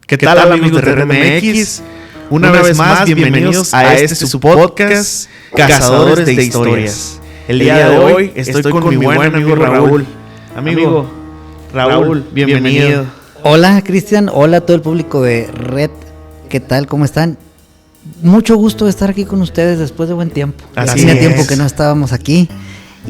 ¿Qué tal, amigos de RedMX? Una vez más, bienvenidos a su podcast, Cazadores de Historias. El día de hoy estoy con mi buen amigo Raúl. Amigo Raúl, bienvenido. Hola, Cristian. Hola a todo el público de Red. ¿Qué tal? ¿Cómo están? Mucho gusto de estar aquí con ustedes después de buen tiempo. Hacía tiempo que no estábamos aquí.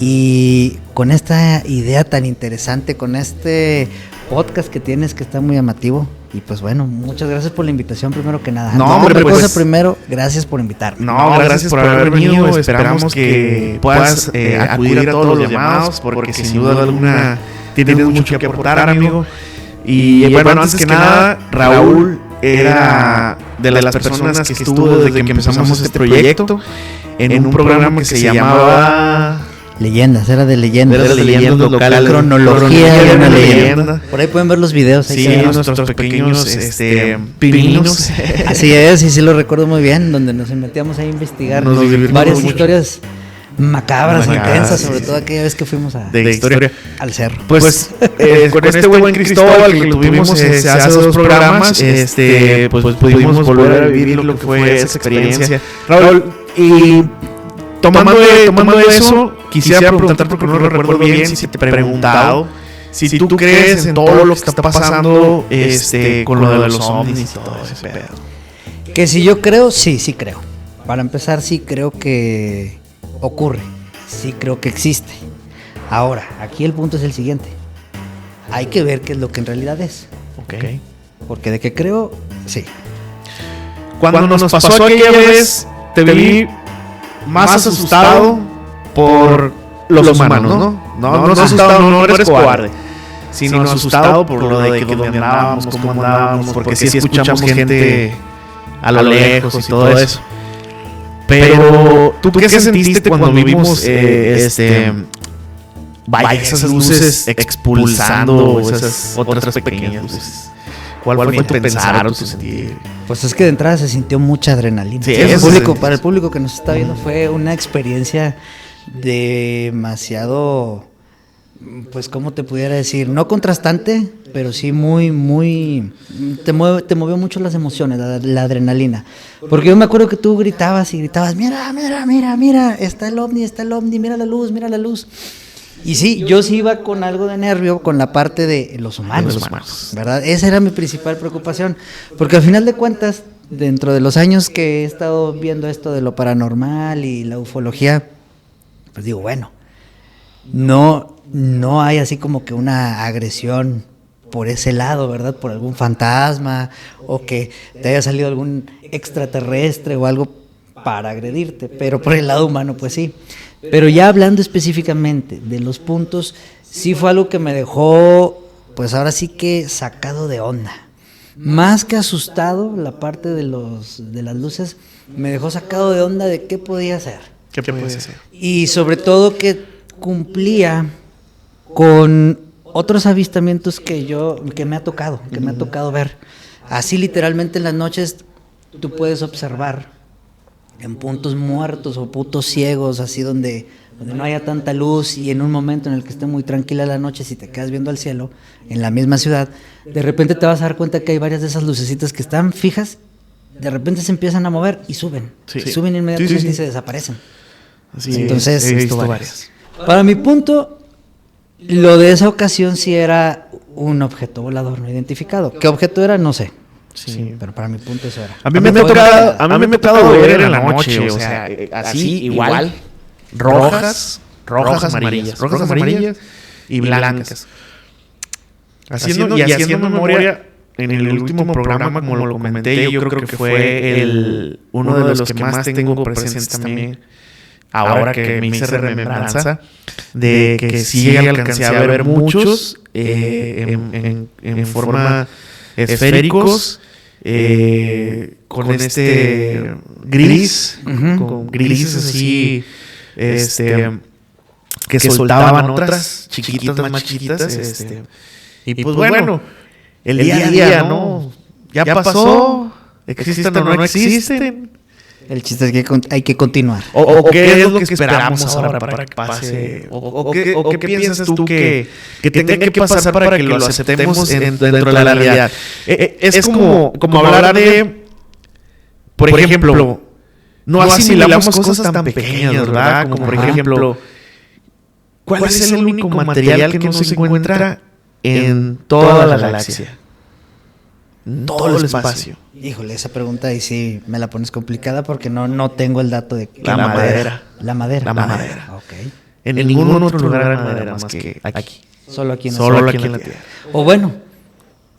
Y con esta idea tan interesante, con este podcast que tienes que está muy llamativo. Y pues bueno, muchas gracias por la invitación primero que nada. No, hombre, pues, primero, gracias por invitarme. No, gracias por haber venido. Esperamos que puedas acudir a todos los llamados porque sin duda alguna tienes mucho que aportar, amigo. Y bueno, antes que nada, Raúl era de las personas que estuvo desde que empezamos este proyecto en un programa que se llamaba... Leyendas, era de leyendas. Era de leyendas locales. Cronología de una leyenda. Por ahí pueden ver los videos. Sí, nuestros pequeños pininos. Así es, y sí lo recuerdo muy bien, donde nos metíamos a investigar varias historias macabras, intensas, sobre todo aquella vez que fuimos al cerro. Pues con este buen Cristóbal que tuvimos hace 2 programas, pues pudimos volver a vivir lo que fue esa experiencia. Raúl, y tomando eso, quisiera preguntarte, porque no lo recuerdo bien, si te he preguntado si tú crees en todo lo que está pasando con lo de los ovnis y todo ese pedo. Que si yo creo, sí creo. Para empezar, sí creo que ocurre, sí creo que existe. Ahora, aquí el punto es el siguiente. Hay que ver qué es lo que en realidad es. Okay. Porque de que creo, sí. Cuando nos pasó aquella vez, te vi más asustado por los humanos, ¿no? No asustado, no eres cobarde, sino asustado por lo de que donde andábamos, cómo andábamos, porque sí escuchamos gente a lo lejos y todo eso. Pero, ¿tú qué sentiste cuando vimos esas luces expulsando esas otras pequeñas luces? ¿Cuál fue tu pensar o tu sentir? Pues es que de entrada se sintió mucha adrenalina. Sí, para el público que nos está viendo fue una experiencia demasiado, pues cómo te pudiera decir, no contrastante, pero sí muy, te movió mucho las emociones, la adrenalina. Porque yo me acuerdo que tú gritabas, mira, está el ovni, mira la luz. Y sí, yo sí iba con algo de nervio con la parte de los humanos, ¿verdad? Esa era mi principal preocupación, porque al final de cuentas, dentro de los años que he estado viendo esto de lo paranormal y la ufología, pues digo, bueno, no hay así como que una agresión por ese lado, ¿verdad? Por algún fantasma o que te haya salido algún extraterrestre o algo para agredirte, pero por el lado humano, pues sí. Pero ya hablando específicamente de los puntos, sí fue algo que me dejó, pues ahora sí que sacado de onda. Más que asustado, la parte de las luces me dejó sacado de onda de qué podía hacer. ¿Qué podía hacer? Y sobre todo que cumplía con otros avistamientos que me ha tocado ver. Así literalmente en las noches tú puedes observar en puntos muertos o puntos ciegos, así donde no haya tanta luz, y en un momento en el que esté muy tranquila la noche, si te quedas viendo al cielo en la misma ciudad, de repente te vas a dar cuenta que hay varias de esas lucecitas que están fijas, de repente se empiezan a mover y suben inmediatamente y se desaparecen. Entonces, he visto varias. Para mi punto, lo de esa ocasión sí era un objeto volador no identificado. ¿Qué objeto era? No sé. Sí, pero para mi punto eso era. A mí me ha tocado ver en la noche, o sea, así igual, rojas, amarillas y blancas. Haciendo memoria, en el último programa, como lo comenté, yo creo que fue uno de los que más tengo presentes también, ahora que me hice remembranza, de que sí alcancé a ver muchos en forma esféricos, con gris, con grises así, que soltaban otras chiquitas, más chiquitas, y pues bueno, el día a día, ¿no? Ya pasó, existen o no existen, El chiste es que hay que continuar. ¿O qué es lo que esperamos ahora para que pase? ¿O qué piensas tú que tenga que pasar para que lo aceptemos dentro de la realidad? Es como hablar de, por ejemplo, no asimilamos cosas tan pequeñas, ¿verdad? Como por ejemplo, ¿cuál es el único material que no se encuentra en toda la galaxia? En todo el espacio. Híjole, esa pregunta ahí sí me la pones complicada porque no tengo el dato de... La madera. La madera. La madera. Ok. En ningún otro lugar hay madera más que aquí. Solo aquí en Solo aquí en la Tierra. O bueno,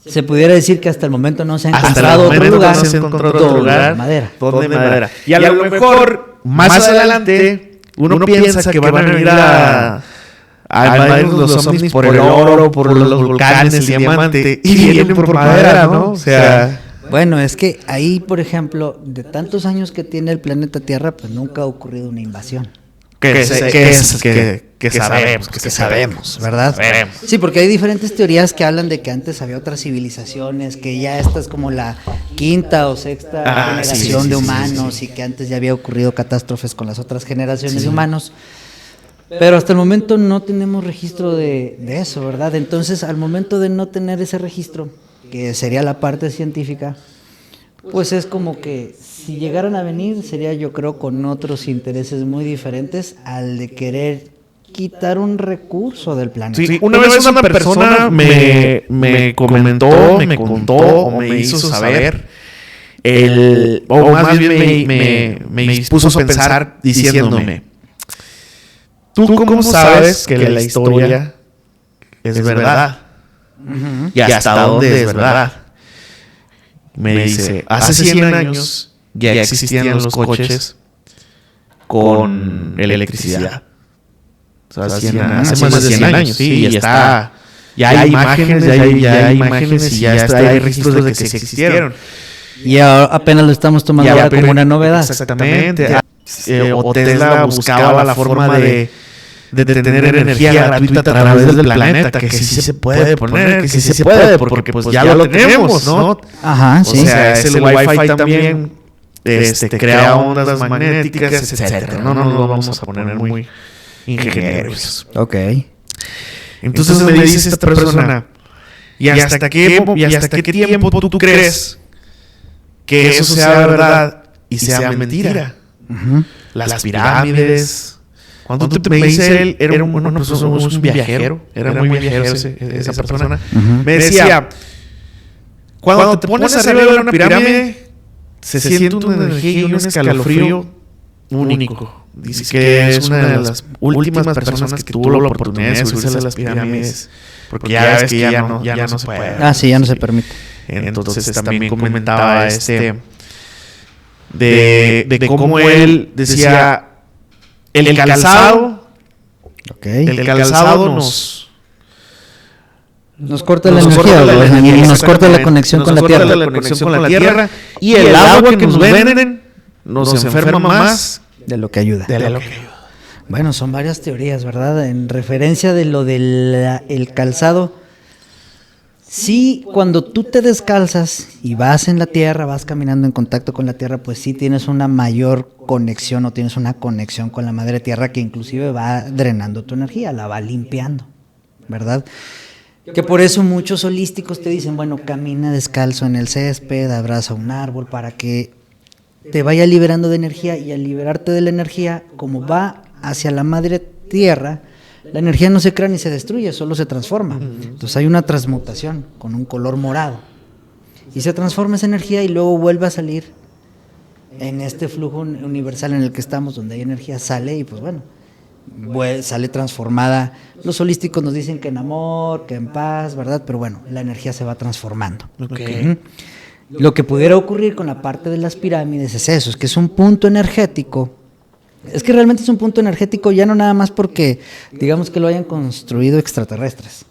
se pudiera decir que hasta el momento no se ha Hasta encontrado el otro momento lugar no se encontró otro lugar madera. donde madera. Y a lo mejor, más adelante, uno piensa que van a venir a invadirnos los ovnis por el oro, por los volcanes, el diamante, y vienen por madera, ¿no? O sea... Bueno, es que ahí, por ejemplo, de tantos años que tiene el planeta Tierra, pues nunca ha ocurrido una invasión. Que sabemos, ¿verdad? Sabemos. Sí, porque hay diferentes teorías que hablan de que antes había otras civilizaciones, que ya esta es como la quinta o sexta generación de humanos y que antes ya había ocurrido catástrofes con las otras generaciones de humanos. Pero hasta el momento no tenemos registro de eso, ¿verdad? Entonces, al momento de no tener ese registro, que sería la parte científica, pues es como que si llegaran a venir sería, yo creo, con otros intereses muy diferentes al de querer quitar un recurso del planeta. Sí, una vez una persona me comentó, me contó o me hizo saber, o más bien me puso a pensar diciéndome: ¿tú cómo sabes que la historia es verdad? Uh-huh. ¿Y hasta dónde es verdad? Me dice, hace 100 años ya existían los coches con electricidad. O sea, hace más de 100 años, sí, ya hay imágenes, ya hay imágenes y ya hay registros de que se existieron. Y ahora apenas lo estamos tomando ahora como una novedad. Exactamente. O Tesla buscaba la forma de tener energía gratuita a través del planeta, que sí se puede poner, que sí se puede, porque pues ya lo tenemos, ¿no? Ajá, sí. O sea, el Wi-Fi también crea ondas magnéticas, etcétera. No nos vamos a poner muy ingenieros. Ok. Entonces me dice esta persona, ¿y hasta qué tiempo tú crees que eso sea verdad y sea mentira? Uh-huh. Las pirámides... Cuando me dice él, era un viajero, era muy viajero esa persona. Uh-huh. Me decía, cuando te pones arriba de una pirámide, se siente una energía y un escalofrío único. Dice que es una de las últimas personas que tuvo la oportunidad de subirse a las pirámides, porque ya ves que ya no se puede. Ah, sí, ya no se permite. Entonces también comentaba de cómo él decía... El calzado, okay. El calzado nos corta la energía, nos corta la conexión con la tierra. Y el agua que nos venden nos enferma más de lo que ayuda. Bueno, son varias teorías, ¿verdad? En referencia de lo del calzado. Sí, cuando tú te descalzas y vas en la tierra, vas caminando en contacto con la tierra, pues sí tienes una mayor conexión o tienes una conexión con la madre tierra que inclusive va drenando tu energía, la va limpiando, ¿verdad? Que por eso muchos holísticos te dicen, bueno, camina descalzo en el césped, abraza un árbol para que te vaya liberando de energía, y al liberarte de la energía, como va hacia la madre tierra, la energía no se crea ni se destruye, solo se transforma. Entonces hay una transmutación con un color morado. Y se transforma esa energía y luego vuelve a salir en este flujo universal en el que estamos, donde hay energía, sale y pues bueno, sale transformada. Los holísticos nos dicen que en amor, que en paz, ¿verdad? Pero bueno, la energía se va transformando. Okay. Lo que pudiera ocurrir con la parte de las pirámides es eso, es que es un punto energético. Es que realmente es un punto energético ya no nada más porque digamos que lo hayan construido extraterrestres.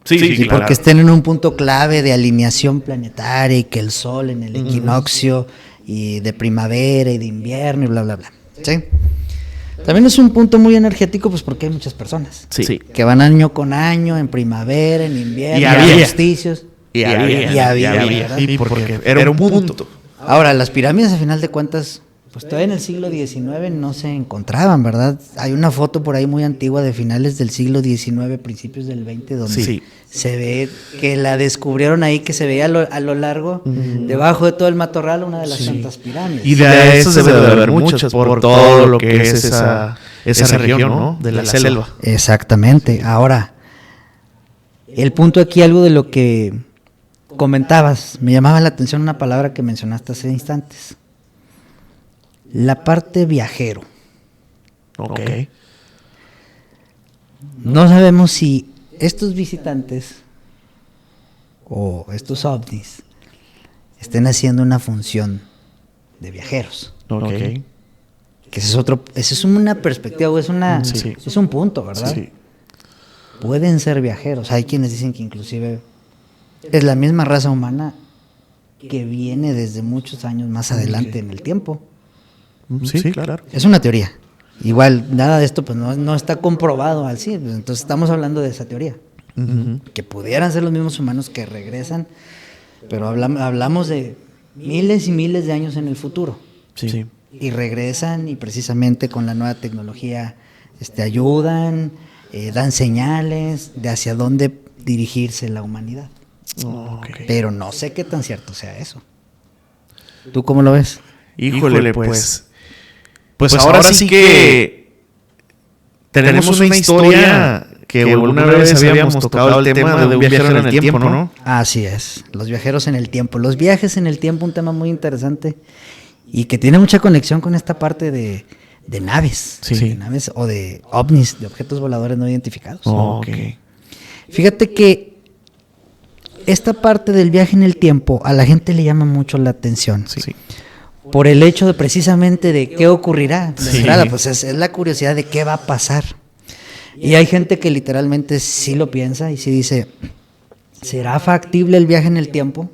Sí, y claro. Porque estén en un punto clave de alineación planetaria y que el sol en el equinoccio y de primavera y de invierno y bla, bla, bla. ¿Sí? También es un punto muy energético pues porque hay muchas personas que van año con año, en primavera, en invierno, en solsticios. Y había, ¿verdad? Sí, porque era un punto. Ahora, las pirámides a final de cuentas pues todavía en el siglo XIX no se encontraban, ¿verdad? Hay una foto por ahí muy antigua de finales del siglo XIX, principios del XX, donde se ve que la descubrieron ahí, que se veía a lo largo, debajo de todo el matorral, una de las tantas pirámides. Y de eso debe de haber muchas por todo lo que es esa región, ¿no? De la selva. Exactamente. Ahora, el punto aquí, algo de lo que comentabas, me llamaba la atención una palabra que mencionaste hace instantes. La parte viajero. Ok. No sabemos si estos visitantes o estos ovnis estén haciendo una función de viajeros. Ok. Que esa es una perspectiva, o es un punto, ¿verdad? Sí. Pueden ser viajeros. Hay quienes dicen que inclusive es la misma raza humana que viene desde muchos años más adelante en el tiempo. Sí, claro. Es una teoría. Igual, nada de esto pues no está comprobado al 100%, pues, entonces estamos hablando de esa teoría. Que pudieran ser los mismos humanos que regresan, pero hablamos de miles y miles de años en el futuro. Sí. Y regresan y precisamente con la nueva tecnología ayudan, dan señales de hacia dónde dirigirse la humanidad. Pero no sé qué tan cierto sea eso. ¿Tú cómo lo ves? Híjole, pues ahora sí que tenemos una historia que alguna vez habíamos tocado el tema de un viajero en el tiempo, ¿no? Así es, los viajeros en el tiempo. Los viajes en el tiempo, un tema muy interesante y que tiene mucha conexión con esta parte de naves, de naves o de ovnis, de objetos voladores no identificados. Fíjate que esta parte del viaje en el tiempo a la gente le llama mucho la atención. Por el hecho de precisamente de qué ocurrirá. De entrada, pues es la curiosidad de qué va a pasar. Y hay gente que literalmente sí lo piensa y sí dice, ¿será factible el viaje en el tiempo?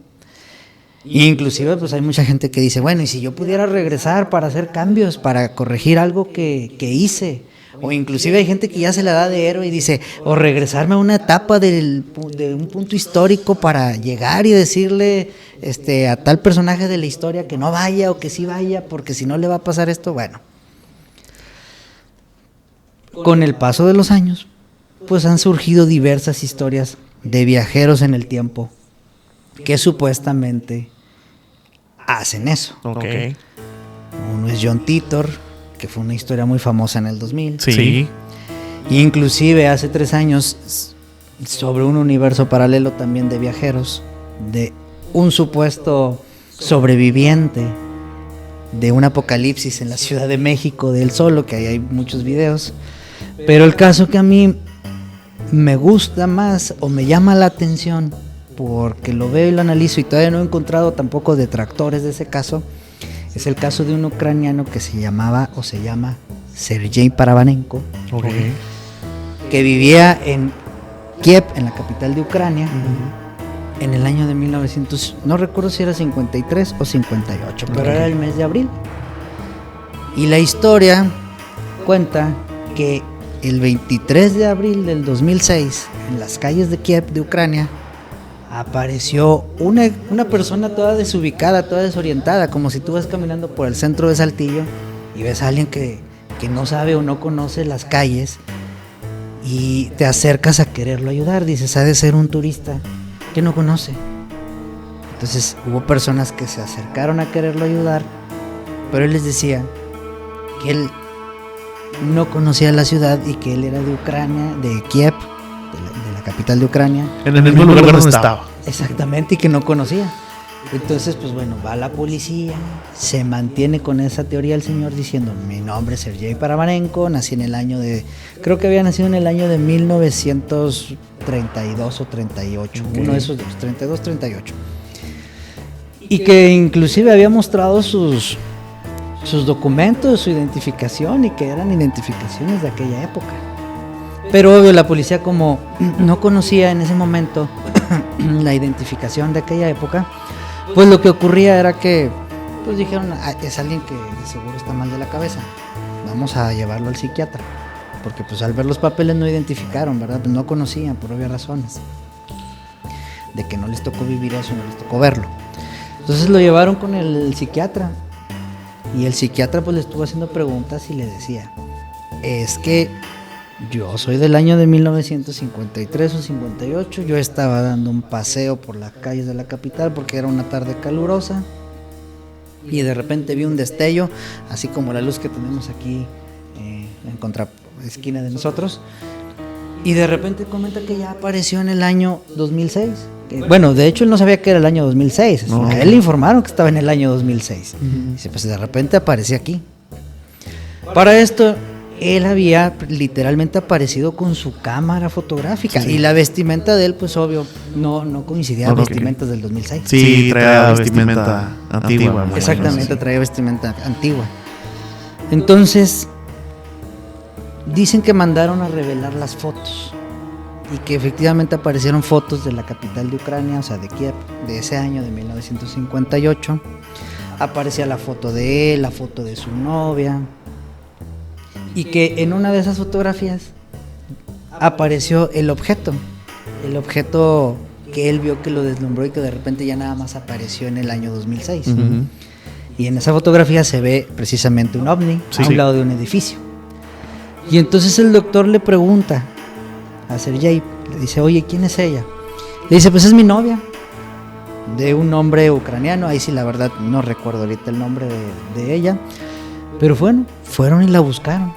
Y inclusive pues hay mucha gente que dice, bueno, ¿y si yo pudiera regresar para hacer cambios, para corregir algo que hice? O inclusive hay gente que ya se la da de héroe y dice, o regresarme a una etapa de un punto histórico para llegar y decirle a tal personaje de la historia que no vaya o que sí vaya, porque si no le va a pasar esto. Bueno, con el paso de los años, pues han surgido diversas historias de viajeros en el tiempo que supuestamente hacen eso. Uno es John Titor, que fue una historia muy famosa en el 2000. Inclusive hace 3 años, sobre un universo paralelo también de viajeros, de un supuesto sobreviviente de un apocalipsis en la Ciudad de México, de él solo, que ahí hay muchos videos. Pero el caso que a mí me gusta más o me llama la atención, porque lo veo y lo analizo y todavía no he encontrado tampoco detractores de ese caso, es el caso de un ucraniano que se llama Sergei Paravanenko, que vivía en Kiev, en la capital de Ucrania, en el año de 1900, no recuerdo si era 53 o 58, pero era el mes de abril. Y la historia cuenta que el 23 de abril del 2006, en las calles de Kiev, de Ucrania, apareció una persona toda desubicada, toda desorientada, como si tú vas caminando por el centro de Saltillo y ves a alguien que no sabe o no conoce las calles y te acercas a quererlo ayudar. Dices, ha de ser un turista que no conoce. Entonces hubo personas que se acercaron a quererlo ayudar, pero él les decía que él no conocía la ciudad y que él era de Ucrania, de Kiev, de la capital de Ucrania. En el mismo lugar donde estaba. Exactamente, y que no conocía. Entonces, pues bueno, va la policía, se mantiene con esa teoría el señor diciendo, mi nombre es Sergei Paravanenko, nací en el año de, creo que había nacido en el año de 1932 o 38, uno de esos dos, 32, 38. Y que inclusive había mostrado sus documentos, su identificación, y que eran identificaciones de aquella época. Pero obvio, la policía, como no conocía en ese momento la identificación de aquella época, pues lo que ocurría era que pues dijeron, es alguien que de seguro está mal de la cabeza, vamos a llevarlo al psiquiatra, porque pues al ver los papeles no identificaron, ¿verdad? Pues no conocían, por obvias razones, de que no les tocó vivir eso, no les tocó verlo. Entonces lo llevaron con el psiquiatra Y el psiquiatra pues le estuvo haciendo preguntas y le decía, es que yo soy del año de 1953 o 58, yo estaba dando un paseo por las calles de la capital porque era una tarde calurosa y de repente vi un destello, así como la luz que tenemos aquí en contra esquina de nosotros, y de repente comenta que ya apareció en el año 2006. Bueno, de hecho él no sabía que era el año 2006, no. A él le informaron que estaba en el año 2006. Dice, pues de repente apareció aquí. Para esto, él había literalmente aparecido con su cámara fotográfica, sí. Y la vestimenta de él, pues obvio, no coincidía a vestimentas del 2006. Sí, traía vestimenta antigua. Exactamente, traía vestimenta antigua. Entonces, dicen que mandaron a revelar las fotos y que efectivamente aparecieron fotos de la capital de Ucrania, o sea, de Kiev, de ese año de 1958. Aparecía la foto de él, la foto de su novia, y que en una de esas fotografías apareció el objeto que él vio que lo deslumbró y que de repente ya nada más apareció en el año 2006. Y en esa fotografía se ve precisamente un ovni a un lado de un edificio. Y entonces el doctor le pregunta a Sergei, le dice, oye, ¿quién es ella? Le dice, pues es mi novia, de un hombre ucraniano. Ahí sí la verdad no recuerdo ahorita el nombre de ella, pero bueno, fueron y la buscaron,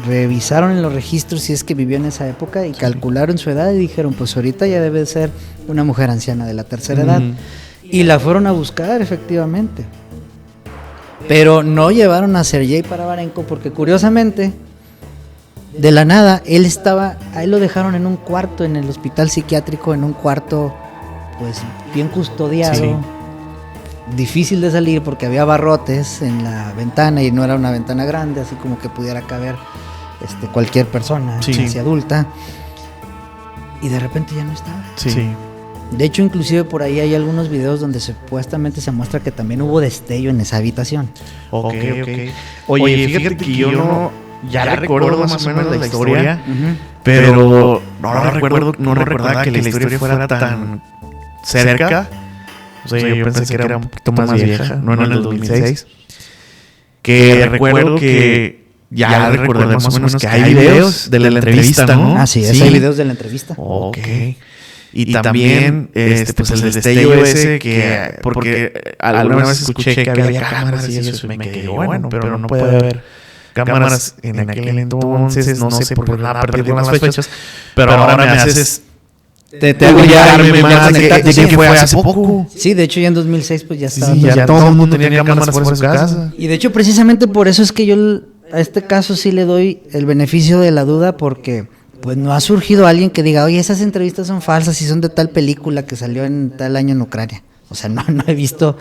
revisaron en los registros si es que vivió en esa época y calcularon su edad y dijeron, pues ahorita ya debe ser una mujer anciana de la tercera edad, y la fueron a buscar efectivamente, pero no llevaron a Sergei Parabarenko porque curiosamente de la nada, ahí lo dejaron en un cuarto en el hospital psiquiátrico, en un cuarto pues bien custodiado, difícil de salir porque había barrotes en la ventana y no era una ventana grande, así como que pudiera caber cualquier persona, casi adulta, y de repente ya no estaba. De hecho, inclusive por ahí hay algunos videos donde supuestamente se muestra que también hubo destello en esa habitación. Ok. Oye, fíjate que yo no... Ya recuerdo más o menos la historia, pero no recordaba que la historia fuera tan cerca. O sea, yo pensé que era un poquito más vieja, no en el 2006. Que recuerdo que ya recordé más o menos que hay videos de la entrevista, ¿no? Ah, sí, hay videos de la entrevista. Ok. Y también, pues el destello ese que... Porque alguna vez escuché que había cámaras y eso, y me quedé, bueno, pero no puede haber cámaras en aquel entonces, no sé por nada perdido las fechas, pero ahora me haces te hago darme más de que fue hace poco. Sí, de hecho ya en 2006 pues ya estaba. Sí, ya todo el mundo tenía cámaras por su casa. Y de hecho precisamente por eso es que yo a este caso sí le doy el beneficio de la duda, porque pues no ha surgido alguien que diga, oye, esas entrevistas son falsas y son de tal película que salió en tal año en Ucrania. O sea, no he visto...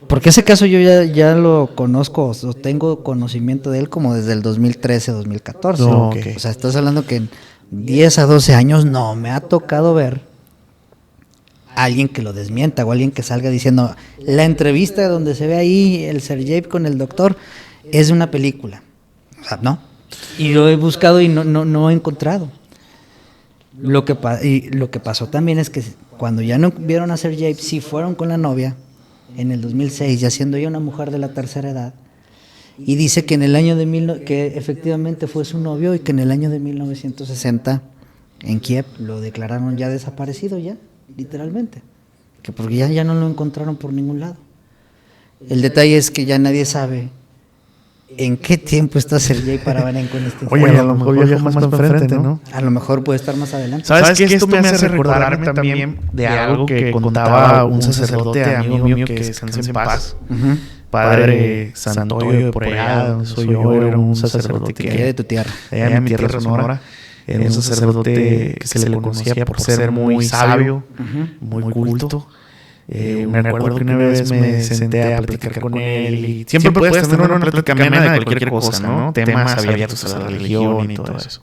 Porque ese caso yo ya lo conozco, o tengo conocimiento de él como desde el 2013, 2014. O sea, estás hablando que en 10 a 12 años no me ha tocado ver a alguien que lo desmienta o alguien que salga diciendo, la entrevista donde se ve ahí el Sergei con el doctor es de una película. O sea, no. Y lo he buscado y no he encontrado. Lo que pasó también es que cuando ya no vieron a Sergei, sí fueron con la novia en el 2006, ya siendo ella una mujer de la tercera edad, y dice que en el año que efectivamente fue su novio y que en el año de 1960 en Kiev lo declararon ya desaparecido, ya literalmente, que porque ya no lo encontraron por ningún lado. El detalle es que ya nadie sabe en qué tiempo está Sergei Parabarenko en este instante. Oye, a lo mejor viaja más para enfrente, ¿no? A lo mejor puede estar más adelante. ¿Sabes qué? Esto me hace recordarme también de algo que contaba un sacerdote amigo mío que descansa en paz. Padre Santoyo de por allá, donde soy yo, era un sacerdote que... de tu tierra. Allá en mi tierra Sonora. Era un sacerdote que se le conocía por ser muy sabio, muy culto. Me recuerdo que una vez me senté a platicar con él y siempre puedes tener una plática amena de cualquier cosa, ¿no? Temas abiertos a la religión y todo eso.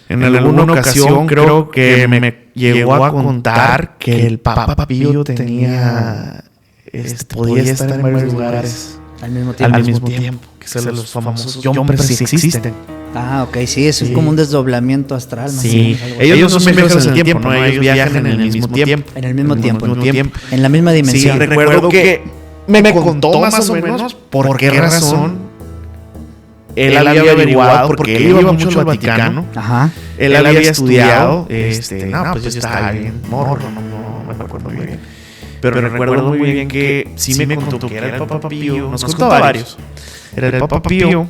En alguna ocasión creo que me llegó a contar que el Papa Pío tenía... podía estar en varios lugares al mismo tiempo. Que son los famosos jumpers, sí existen. Ah, ok, sí, eso es como un desdoblamiento astral. Sí, ellos no son viajeros en el tiempo, ¿no? Ellos viajan en el mismo tiempo. En el mismo tiempo. En la misma dimensión. Sí, recuerdo que me contó más o menos por qué razón él había averiguado, porque él iba mucho al Vaticano. Ajá. Él había estudiado, no, pues yo estaba bien morro, no me acuerdo muy bien. Pero recuerdo muy bien que sí me contó que era el Papa Pío, nos contó varios. Era el Papa Pío,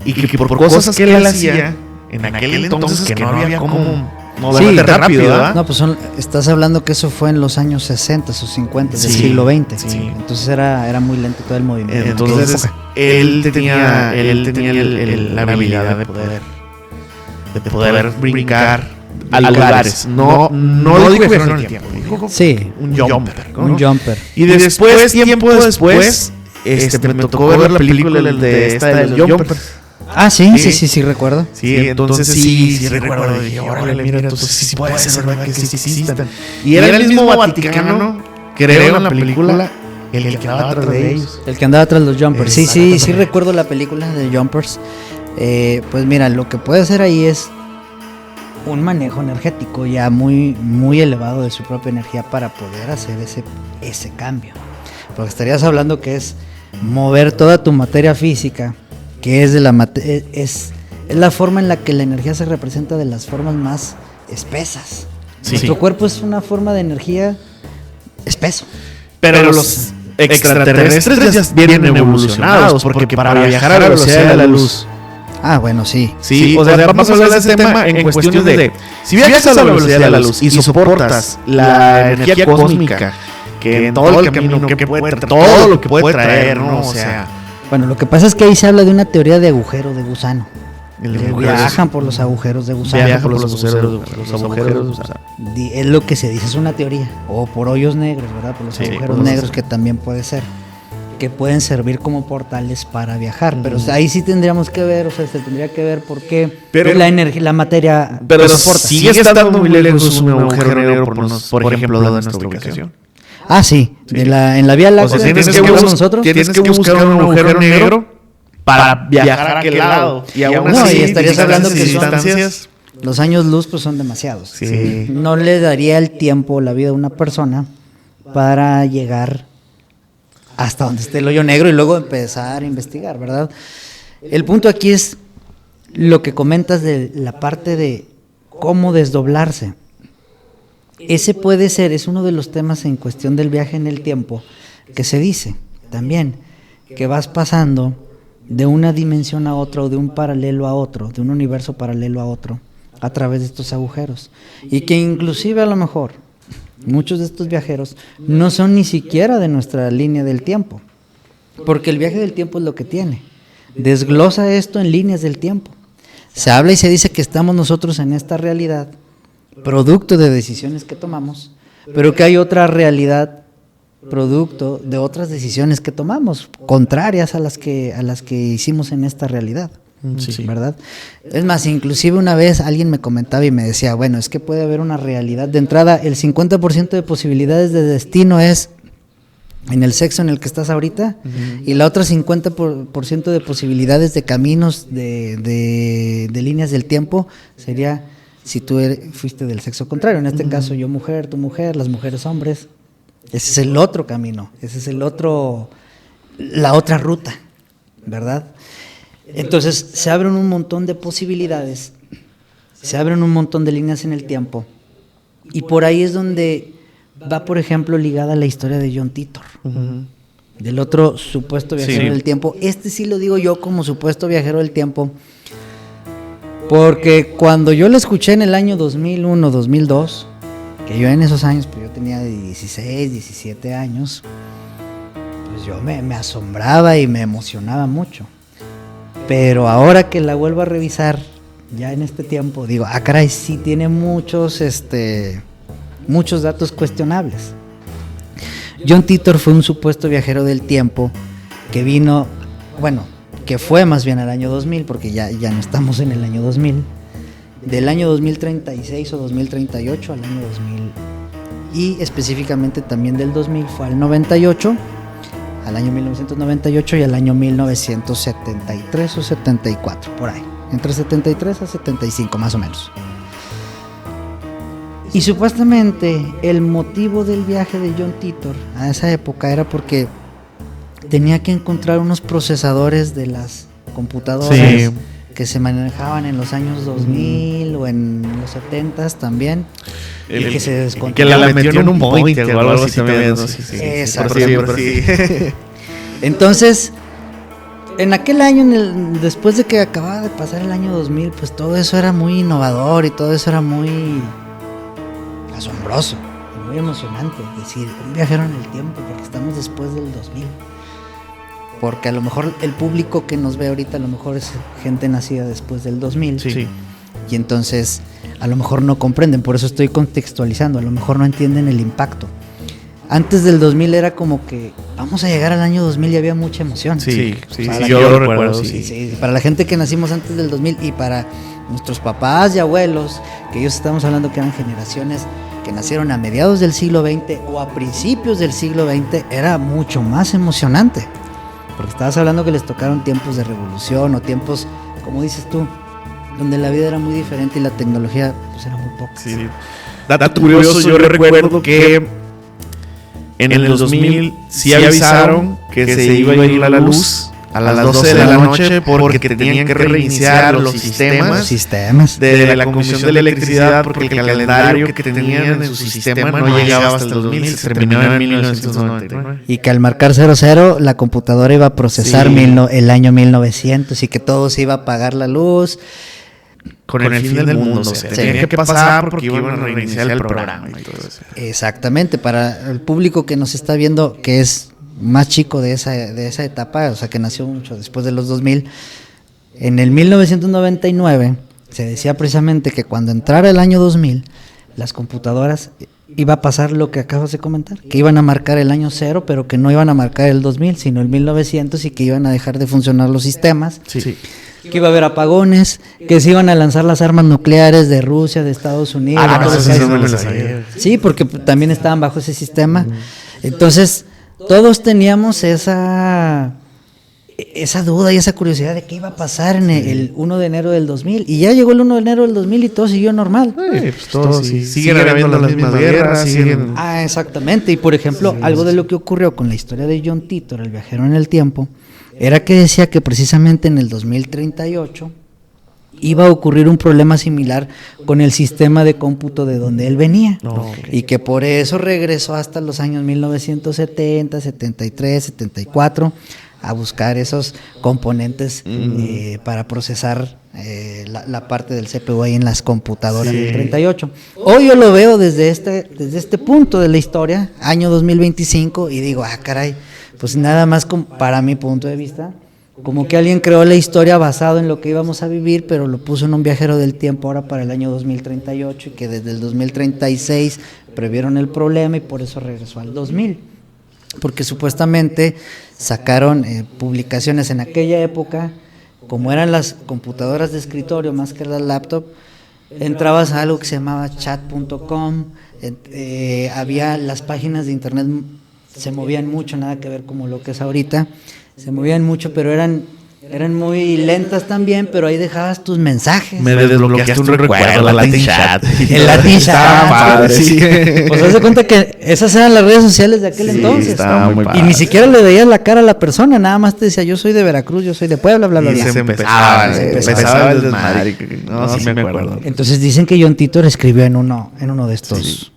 y que por cosas que él hacía en aquel entonces que no había como moverte rápido, ¿verdad? No, pues estás hablando que eso fue en los años 60 o 50 del siglo XX. Sí. Entonces era muy lento todo el movimiento. Entonces él tenía la habilidad de poder brincar a lugares. No dijo viajar en el tiempo, dijo sí, un jumper. Un jumper. Y después, tiempo después, me tocó ver la película de los jumpers. Ah, sí, recuerdo. Sí, entonces sí recuerdo. Dije, órale, mira, entonces sí puede ser verdad que sí existan. Y era el mismo Vaticano, creo, en la película, el que andaba atrás de ellos. El que andaba atrás de los jumpers. Sí recuerdo la película de jumpers. Pues mira, lo que puede hacer ahí es un manejo energético ya muy, muy elevado de su propia energía para poder hacer ese cambio. Porque estarías hablando que es mover toda tu materia física, que es es la forma en la que la energía se representa de las formas más espesas. Nuestro cuerpo es una forma de energía espeso. Pero los extraterrestres ya vienen evolucionados, porque para viajar a la velocidad de la luz. Ah, bueno, sí. Sí, o sea, vamos a hablar de ese tema en cuestiones de si viajas a la velocidad de la luz y soportas la energía cósmica que en todo el camino que puede traer, todo lo que puede traer, ¿no? O sea, bueno, lo que pasa es que ahí se habla de una teoría de agujero de gusano. Viajan por los agujeros de gusano. Viajan por los agujeros de gusano. Es lo que se dice, es una teoría. O por hoyos negros, ¿verdad? Por los agujeros negros, que también puede ser. Que pueden servir como portales para viajar. Pero o sea, ahí sí tendríamos que ver, o sea, se tendría que ver por qué la energía, la materia. Pero sigue estando muy lejos un agujero negro, por ejemplo, de nuestra ubicación. Ah, sí. En la Vía Láctea, o sea, tienes que buscar un agujero negro para viajar a aquel lado. Y aún así, y estarías hablando que distancias, los años luz pues son demasiados. Sí. No le daría el tiempo, la vida a una persona para llegar hasta donde esté el hoyo negro y luego empezar a investigar, ¿verdad? El punto aquí es lo que comentas de la parte de cómo desdoblarse. Ese puede ser, es uno de los temas en cuestión del viaje en el tiempo, que se dice también, que vas pasando de una dimensión a otra o de un paralelo a otro, de un universo paralelo a otro, a través de estos agujeros. Y que inclusive a lo mejor muchos de estos viajeros no son ni siquiera de nuestra línea del tiempo, porque el viaje del tiempo es lo que tiene. Desglosa esto en líneas del tiempo. Se habla y se dice que estamos nosotros en esta realidad, producto de decisiones que tomamos, pero que hay otra realidad producto de otras decisiones que tomamos, contrarias a las que hicimos en esta realidad. Sí. ¿Verdad? Es más, inclusive una vez alguien me comentaba y me decía, bueno, es que puede haber una realidad. De entrada, el 50% de posibilidades de destino es en el sexo en el que estás ahorita, y la otra 50% de posibilidades de caminos, de líneas del tiempo, sería si tú fuiste del sexo contrario. En este caso, yo mujer, tú mujer, las mujeres hombres. Ese es el otro camino, ese es la otra ruta, ¿verdad? Entonces se abren un montón de posibilidades, se abren un montón de líneas en el tiempo, y por ahí es donde va, por ejemplo, ligada la historia de John Titor, del otro supuesto viajero del tiempo. Este sí lo digo yo como supuesto viajero del tiempo, porque cuando yo lo escuché en el año 2001, 2002, que yo en esos años, pues yo tenía 16, 17 años, pues yo me asombraba y me emocionaba mucho. Pero ahora que la vuelvo a revisar, ya en este tiempo, digo, caray, sí tiene muchos datos cuestionables. John Titor fue un supuesto viajero del tiempo que vino, bueno, que fue más bien al año 2000, porque ya no estamos en el año 2000, del año 2036 o 2038 al año 2000, y específicamente también del 2000 fue al 98, al año 1998 y al año 1973 o 74, por ahí, entre 73 a 75 más o menos. Y supuestamente el motivo del viaje de John Titor a esa época era porque tenía que encontrar unos procesadores de las computadoras que se manejaban en los años 2000 o en los 70s también. Y que se descontroló. Que la metió en un pointer o algo así también. Exacto. Entonces, en aquel año, después de que acababa de pasar el año 2000, pues todo eso era muy innovador y todo eso era muy asombroso y muy emocionante. Es decir, un viajero en el tiempo, porque estamos después del 2000. Porque a lo mejor el público que nos ve ahorita, a lo mejor es gente nacida después del 2000. Sí. Y entonces, a lo mejor no comprenden, por eso estoy contextualizando, a lo mejor no entienden el impacto. Antes del 2000 era como que vamos a llegar al año 2000 y había mucha emoción. Sí, yo lo recuerdo. Sí, para la gente que nacimos antes del 2000 y para nuestros papás y abuelos, que ellos estamos hablando que eran generaciones que nacieron a mediados del siglo XX o a principios del siglo XX, era mucho más emocionante. Porque estabas hablando que les tocaron tiempos de revolución o tiempos, como dices tú, donde la vida era muy diferente y la tecnología pues era muy poca. Sí. Dato curioso, yo recuerdo que en el 2000 sí avisaron que se iba a ir la luz a las 12 de la noche porque tenían que reiniciar los sistemas de la Comisión de Electricidad, porque el calendario que tenían en su sistema no llegaba hasta el 2000, se terminaba en 1999. Y que al marcar 00 la computadora iba a procesar el año 1900 y que todo se iba a apagar la luz. Con el fin del mundo, o sea, tenía que pasar porque iban a reiniciar el programa y todo eso. Exactamente, para el público que nos está viendo, que es más chico de esa etapa, o sea, que nació mucho después de los 2000, en el 1999 se decía precisamente que cuando entrara el año 2000, las computadoras iba a pasar lo que acabas de comentar, que iban a marcar el año 0, pero que no iban a marcar el 2000, sino el 1900 y que iban a dejar de funcionar los sistemas. Sí. Que iba a haber apagones, que se iban a lanzar las armas nucleares de Rusia, de Estados Unidos. Sí, porque también estaban bajo ese sistema. Entonces, todos teníamos esa duda y esa curiosidad de qué iba a pasar en el 1 de enero del 2000. Y ya llegó el 1 de enero del 2000 y todo siguió normal. Pues todo siguen habiendo las mismas guerras. Exactamente. Y por ejemplo, algo de lo que ocurrió con la historia de John Titor, el viajero en el tiempo, era que decía que precisamente en el 2038 iba a ocurrir un problema similar con el sistema de cómputo de donde él venía. Y que por eso regresó hasta los años 1970, 73, 74 a buscar esos componentes para procesar la parte del CPU ahí en las computadoras del 38. Hoy yo lo veo desde este punto de la historia, año 2025, y digo, caray, pues nada más para mi punto de vista, como que alguien creó la historia basado en lo que íbamos a vivir, pero lo puso en un viajero del tiempo ahora para el año 2038 y que desde el 2036 previeron el problema y por eso regresó al 2000. Porque supuestamente sacaron publicaciones en aquella época, como eran las computadoras de escritorio más que las laptop, entrabas a algo que se llamaba chat.com, había las páginas de internet, se movían mucho, nada que ver como lo que es ahorita, se movían mucho, pero eran muy lentas también, pero ahí dejabas tus mensajes. Me desbloqueaste un recuerdo, el Latin Chat. El Latin Chat. Estaba padre, sí. Pues haz de cuenta que esas eran las redes sociales de aquel entonces. Estaba muy padre. Y ni siquiera le veías la cara a la persona, nada más te decía, yo soy de Veracruz, yo soy de Puebla, bla, bla, bla. Y se empezaba el desmadre. No, sí me acuerdo. Entonces dicen que John Titor escribió en uno de estos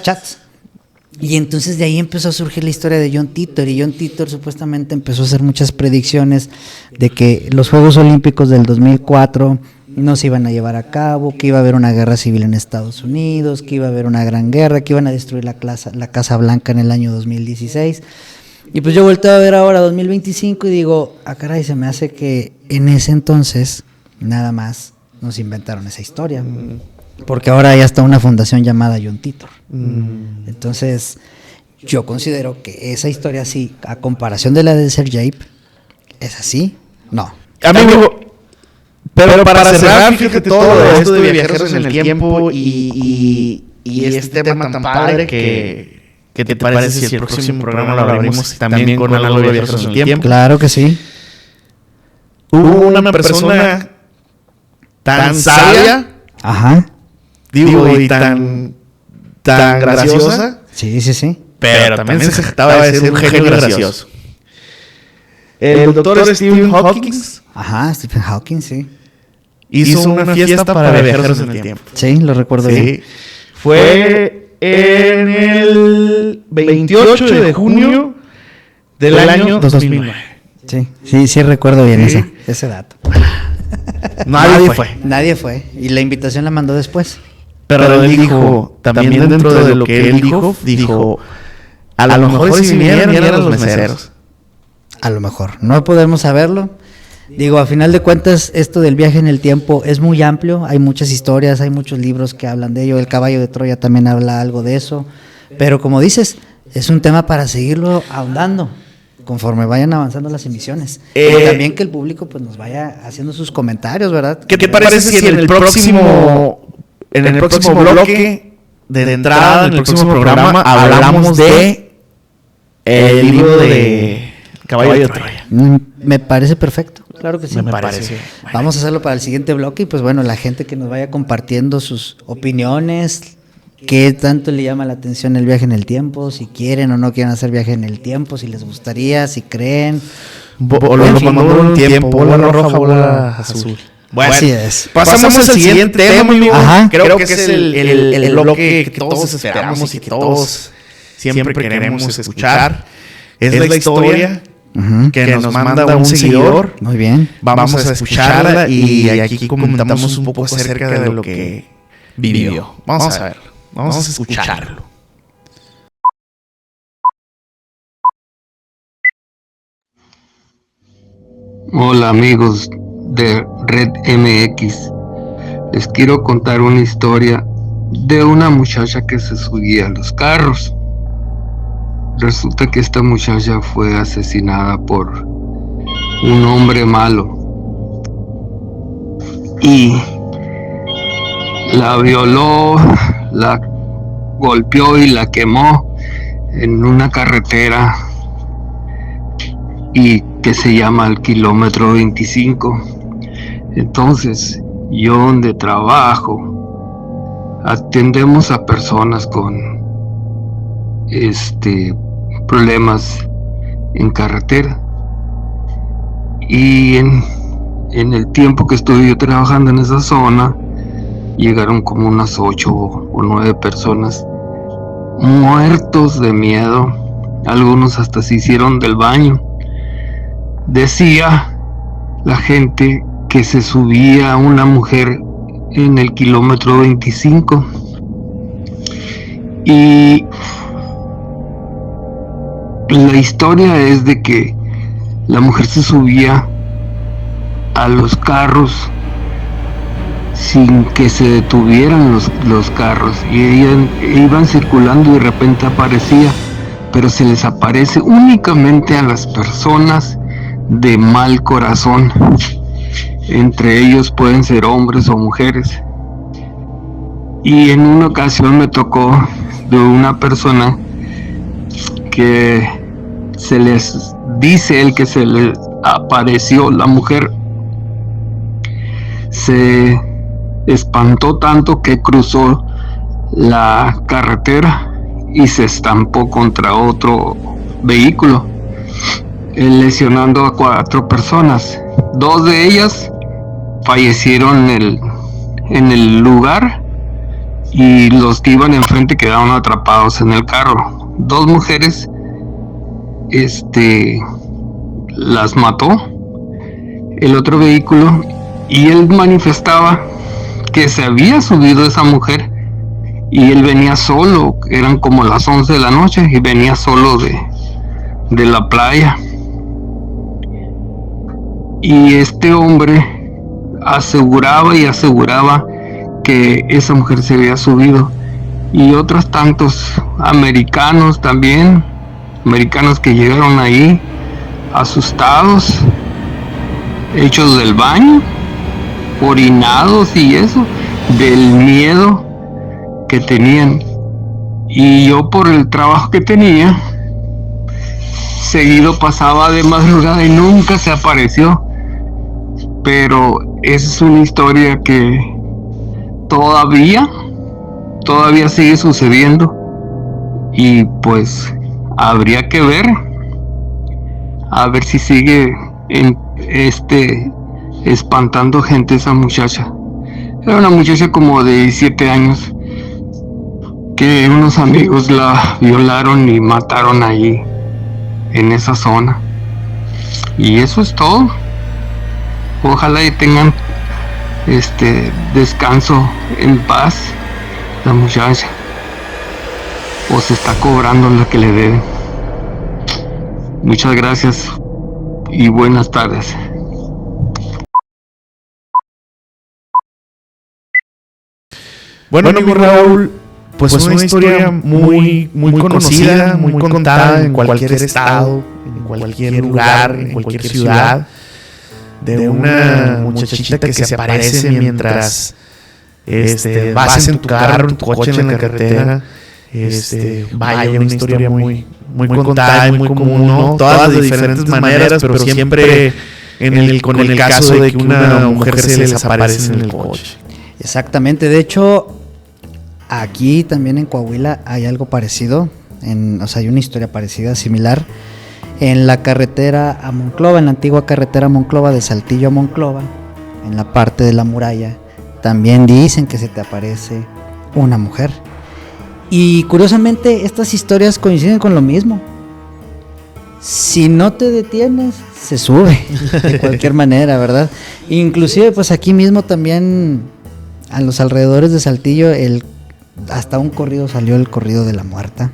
chats. Y entonces de ahí empezó a surgir la historia de John Titor, y John Titor supuestamente empezó a hacer muchas predicciones de que los Juegos Olímpicos del 2004 no se iban a llevar a cabo, que iba a haber una guerra civil en Estados Unidos, que iba a haber una gran guerra, que iban a destruir la Casa Blanca en el año 2016. Y pues yo volteo a ver ahora 2025 y digo, caray, se me hace que en ese entonces nada más nos inventaron esa historia. Porque ahora hay hasta una fundación llamada John Titor. Entonces, yo considero que esa historia así, a comparación de la de Sergey, ¿es así? No. Amigo, pero para cerrar, fíjate todo esto de viajeros en el tiempo y este tema tan padre que te parece si el próximo programa lo abrimos también con algo de viajeros en el tiempo. Claro que sí. Hubo una persona tan sabia. Ajá. Digo, y tan graciosa. Sí. Pero también se jactaba de ser un genio gracioso. El doctor Stephen Hawking Ajá, Stephen Hawking, sí. hizo una fiesta para viajeros en el tiempo. Sí, lo recuerdo bien. Fue en el 28 de junio del año 2009. Sí, recuerdo bien ese dato. Nadie fue. Y la invitación la mandó después. Pero él dijo, también dentro de lo que él dijo, a lo mejor si vinieron eran los meseros. A lo mejor. No podemos saberlo. Digo, a final de cuentas, esto del viaje en el tiempo es muy amplio. Hay muchas historias, hay muchos libros que hablan de ello. El caballo de Troya también habla algo de eso. Pero como dices, es un tema para seguirlo ahondando conforme vayan avanzando las emisiones. Y también que el público pues nos vaya haciendo sus comentarios, ¿verdad? ¿Qué te parece si en el próximo bloque de entrada, en el próximo programa, hablamos de el libro de Caballo de Troya? Me parece perfecto. Claro que sí. Me parece. Vamos a hacerlo para el siguiente bloque y pues bueno, la gente que nos vaya compartiendo sus opiniones, qué tanto le llama la atención el viaje en el tiempo, si quieren o no quieren hacer viaje en el tiempo, si les gustaría, si creen. Un tiempo, bola roja, bola azul. Bueno, así es. Pasamos al siguiente tema, amigo. Ajá. Creo que es el bloque que todos esperamos y que todos siempre queremos escuchar. Es la historia que nos manda un seguidor. Muy bien. Vamos a escucharla y aquí comentamos un poco acerca de lo que vivió. Vamos a verlo. Vamos a escucharlo. Hola amigos de Red MX. Les quiero contar una historia de una muchacha que se subía a los carros. Resulta que esta muchacha fue asesinada por un hombre malo y la violó, la golpeó y la quemó en una carretera y que se llama el kilómetro 25. Entonces, yo donde trabajo atendemos a personas con problemas en carretera, y en el tiempo que estuve yo trabajando en esa zona llegaron como unas 8 o 9 personas muertos de miedo. Algunos hasta se hicieron del baño. Decía la gente que se subía una mujer en el kilómetro 25 y la historia es de que la mujer se subía a los carros sin que se detuvieran los carros y iban circulando y de repente aparecía, pero se les aparece únicamente a las personas de mal corazón. Entre ellos pueden ser hombres o mujeres. Y en una ocasión me tocó de una persona que se les dice él que se le apareció la mujer. Se espantó tanto que cruzó la carretera y se estampó contra otro vehículo, lesionando a 4 personas. 2 de ellas fallecieron en el lugar y los que iban enfrente quedaron atrapados en el carro. 2 mujeres las mató el otro vehículo, y él manifestaba que se había subido esa mujer y él venía solo. Eran como las 11 de la noche y venía solo de la playa, y este hombre aseguraba que esa mujer se había subido, y otros tantos americanos también, americanos que llegaron ahí asustados, hechos del baño, orinados y eso, del miedo que tenían. Y yo, por el trabajo que tenía, seguido pasaba de madrugada y nunca se apareció. Pero esa es una historia que todavía sigue sucediendo, y pues habría que ver A ver si sigue espantando gente esa muchacha. Era una muchacha como de 17 años que unos amigos la violaron y mataron allí en esa zona. Y eso es todo. Ojalá y tengan descanso en paz la muchacha, o se está cobrando lo que le deben. Muchas gracias y buenas tardes. Bueno, amigo Raúl, pues una historia muy conocida, muy contada en cualquier estado, en cualquier lugar, en cualquier ciudad, de una muchachita que se aparece mientras vas en tu carro, en tu coche, en la carretera. Vaya, una historia muy contada y muy común, ¿no? Todas de diferentes maneras, pero siempre con el caso de que una mujer se les aparece en el coche. Exactamente, de hecho, aquí también en Coahuila hay algo parecido, hay una historia parecida, similar, en la carretera a Monclova, en la antigua carretera Monclova, de Saltillo a Monclova, en la parte de la muralla, también dicen que se te aparece una mujer. Y curiosamente estas historias coinciden con lo mismo. Si no te detienes, se sube de cualquier manera, ¿verdad? Inclusive pues aquí mismo también a los alrededores de Saltillo hasta un corrido salió, el corrido de la muerta,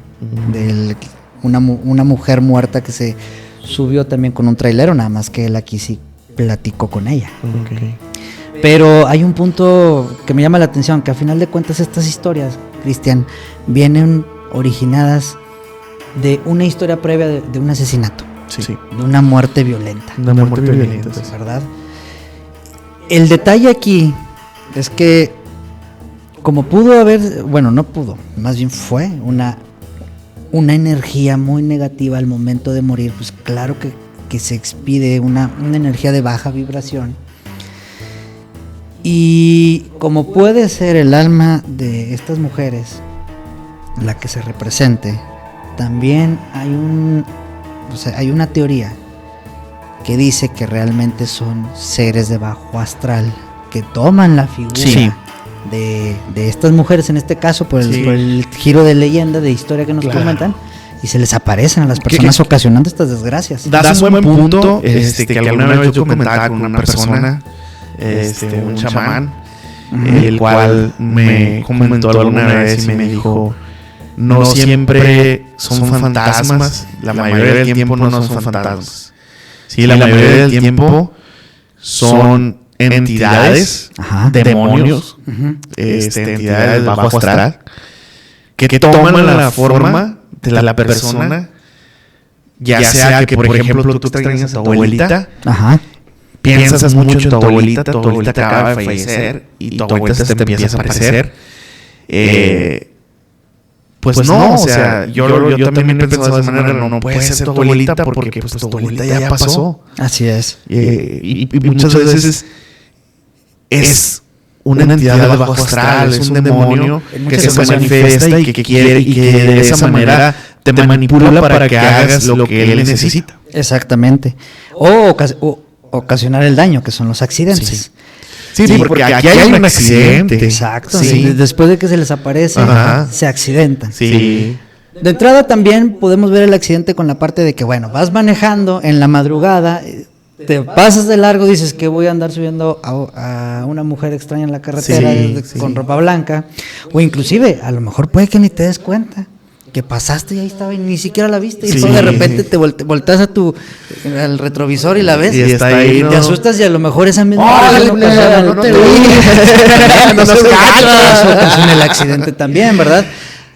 una mujer muerta que se subió también con un trailero, nada más que él aquí sí platicó con ella. Okay. Pero hay un punto que me llama la atención, que a final de cuentas estas historias, Cristian, vienen originadas de una historia previa de un asesinato, sí, de una muerte violenta. Una muerte violenta, ¿verdad? El detalle aquí es que como pudo haber, bueno, no pudo, más bien fue una energía muy negativa al momento de morir, pues claro que se expide una energía de baja vibración. Y como puede ser el alma de estas mujeres la que se represente, también hay una teoría que dice que realmente son seres de bajo astral que toman la figura de estas mujeres, en este caso por el giro de leyenda, de historia que nos comentan, y se les aparecen a las personas ocasionando estas desgracias. Das un buen punto, que alguna vez yo comentaba con una persona, un chamán, el cual me comentó alguna vez y me dijo: no siempre son fantasmas, la mayoría del tiempo no son fantasmas. Sí, la mayoría del tiempo son entidades, demonios, entidades de bajo astral, que toman la forma de la persona, ya sea que, por ejemplo, tú extrañas a tu abuelita, piensas mucho en tu abuelita acaba de fallecer y tu abuelita se te empieza a aparecer. Pues no, o sea, yo también he pensado de esa manera, no puede ser tu abuelita porque pues tu abuelita ya pasó. Así es. Y muchas veces es una entidad de bajo astral, es un demonio que se manifiesta y que quiere, y que de esa manera te manipula para que hagas lo que él necesita. Exactamente. O ocasionar el daño, que son los accidentes. Sí, porque aquí hay un accidente. Exacto. Sí. Después de que se les aparece, se accidentan. Sí. De entrada también podemos ver el accidente con la parte de que, bueno, vas manejando en la madrugada, te pasas de largo, dices que voy a andar subiendo a una mujer extraña en la carretera con ropa blanca, o inclusive a lo mejor puede que ni te des cuenta que pasaste y ahí estaba y ni siquiera la viste, y de repente te volteas al retrovisor y la ves, y está ahí, te asustas, y a lo mejor esa misma persona no te vi, no se en el accidente también, ¿verdad?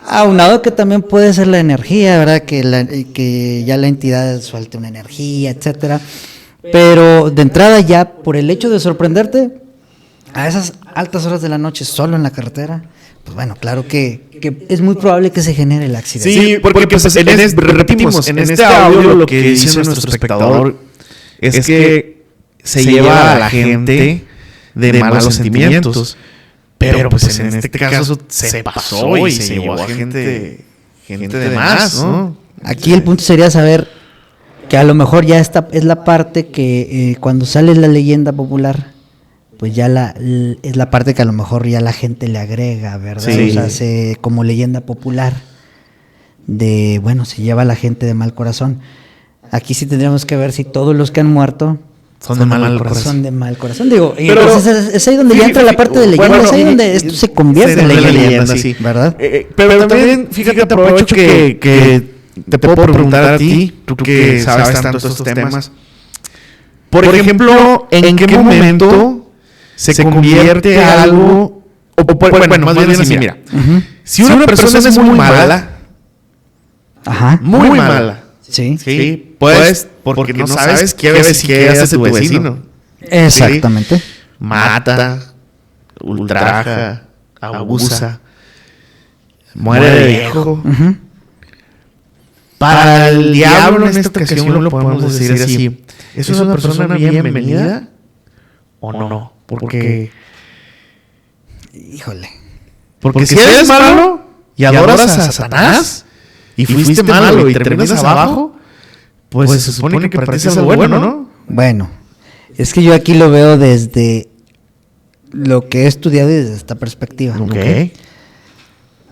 Aunado que también puede ser la energía, ¿verdad? Que ya la entidad suelte una energía, etcétera. Pero de entrada, ya por el hecho de sorprenderte a esas altas horas de la noche solo en la carretera, pues bueno, claro que es muy probable que se genere el accidente. Sí, porque pues repetimos, en este audio lo que dice nuestro espectador es que se lleva a la gente de malos sentimientos, pero pues en este caso se pasó y se llevó a gente de más, ¿no? Aquí el punto sería saber Que a lo mejor ya esta es la parte que cuando sale la leyenda popular, pues ya es la parte que a lo mejor ya la gente le agrega, ¿verdad? Sí. O sea, como leyenda popular de, bueno, se lleva a la gente de mal corazón. Aquí sí tendríamos que ver si todos los que han muerto Son de mal corazón. son de mal corazón. Digo, Pero, entonces es ahí donde ya entra la parte de leyenda, es ahí donde esto se convierte en leyenda, sí. ¿verdad? Pero también, fíjate, aprovecho que te puedo preguntar a ti, tú que sabes tanto estos temas. Por ejemplo, ¿en qué momento se convierte algo? Bueno, más bien así, mira. Uh-huh. Si una persona es muy mala, Ajá. muy mala, Sí. sí, pues porque no sabes qué hace tu vecino. Exactamente. Mata, ultraja, abusa, muere de viejo. Uh-huh. Para el diablo en esta ocasión lo podemos decir así. ¿Es una persona bienvenida o no? Porque Híjole. si eres malo y adoras a Satanás y fuiste malo y terminas abajo, pues se supone que para ti es algo bueno, ¿no? Bueno, es que yo aquí lo veo desde lo que he estudiado y desde esta perspectiva. Ok.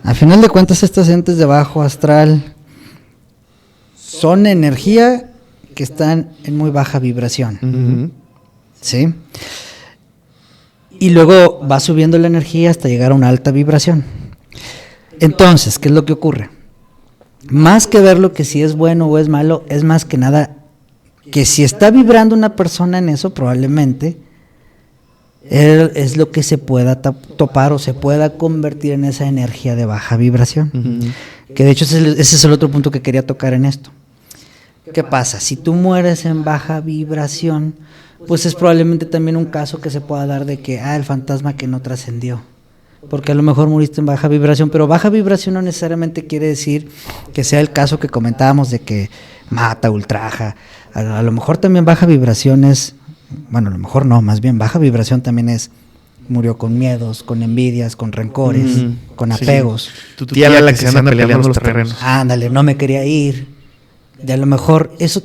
A final de cuentas, estas entes de bajo astral son energía que están en muy baja vibración. Ujú. ¿Sí? Y luego va subiendo la energía hasta llegar a una alta vibración. Entonces, ¿qué es lo que ocurre? Más que ver lo que si es bueno o es malo, es más que nada que si está vibrando una persona en eso, probablemente es lo que se pueda topar o se pueda convertir en esa energía de baja vibración. Ujú. Que de hecho ese es el otro punto que quería tocar en esto. ¿Qué pasa? Si tú mueres en baja vibración, pues es probablemente también un caso que se pueda dar de que, el fantasma que no trascendió. Porque a lo mejor muriste en baja vibración, pero baja vibración no necesariamente quiere decir que sea el caso que comentábamos de que mata, ultraja. A lo mejor también baja vibración es, bueno, a lo mejor no, más bien baja vibración también es, murió con miedos, con envidias, con rencores, con apegos. Tu tía la que se anda peleando los terrenos. Ándale, no me quería ir. Y a lo mejor eso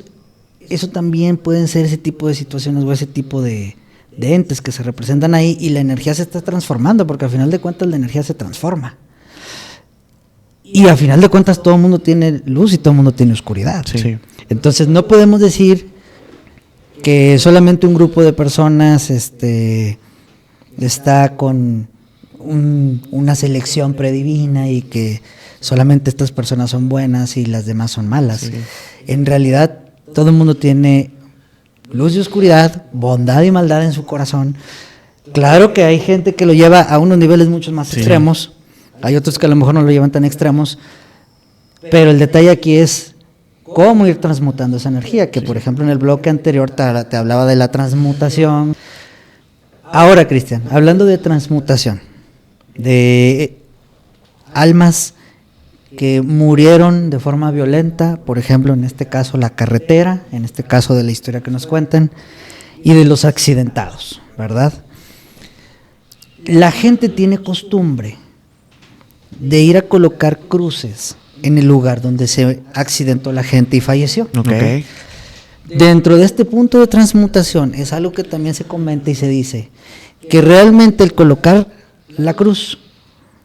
también pueden ser ese tipo de situaciones o ese tipo de entes que se representan ahí y la energía se está transformando, porque al final de cuentas la energía se transforma. Y al final de cuentas todo el mundo tiene luz y todo el mundo tiene oscuridad. Sí. Entonces no podemos decir que solamente un grupo de personas está con una selección predivina y que solamente estas personas son buenas y las demás son malas. Sí. En realidad todo el mundo tiene luz y oscuridad, bondad y maldad en su corazón. Claro que hay gente que lo lleva a unos niveles mucho más extremos, hay otros que a lo mejor no lo llevan tan extremos, pero el detalle aquí es cómo ir transmutando esa energía, que por ejemplo en el bloque anterior te hablaba de la transmutación. Ahora, Cristian, hablando de transmutación, de almas que murieron de forma violenta, por ejemplo, en este caso la carretera, en este caso de la historia que nos cuentan, y de los accidentados, ¿verdad? La gente tiene costumbre de ir a colocar cruces en el lugar donde se accidentó la gente y falleció. Okay. Dentro de este punto de transmutación es algo que también se comenta y se dice que realmente el colocar la cruz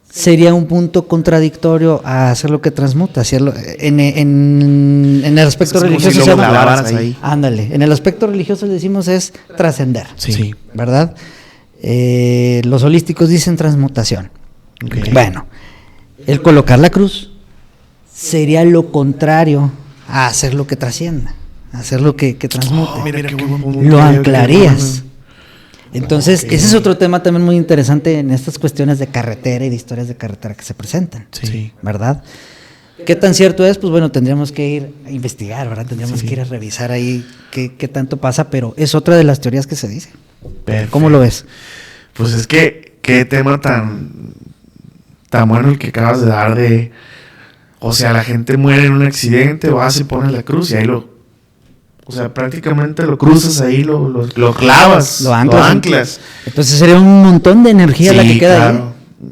sería un punto contradictorio a hacer lo que transmuta, hacerlo en el aspecto religioso si se llama, ahí. Ándale, en el aspecto religioso le decimos es trascender, Sí. ¿verdad? Los holísticos dicen transmutación. Okay. Bueno, el colocar la cruz sería lo contrario a hacer lo que trascienda, a hacer lo que transmute. Mira qué buen punto. Lo anclarías. Entonces, ese es otro tema también muy interesante en estas cuestiones de carretera y de historias de carretera que se presentan, Sí. ¿verdad? ¿Qué tan cierto es? Pues bueno, tendríamos que ir a investigar, ¿verdad? Tendríamos que ir a revisar ahí qué tanto pasa, pero es otra de las teorías que se dice. Perfecto. ¿Cómo lo ves? Pues es que qué tema tan bueno el que acabas de dar de... O sea, la gente muere en un accidente, vas y pones la cruz y ahí o sea, prácticamente lo cruzas ahí, lo clavas, Lo anclas. Entonces sería un montón de energía la que queda ahí.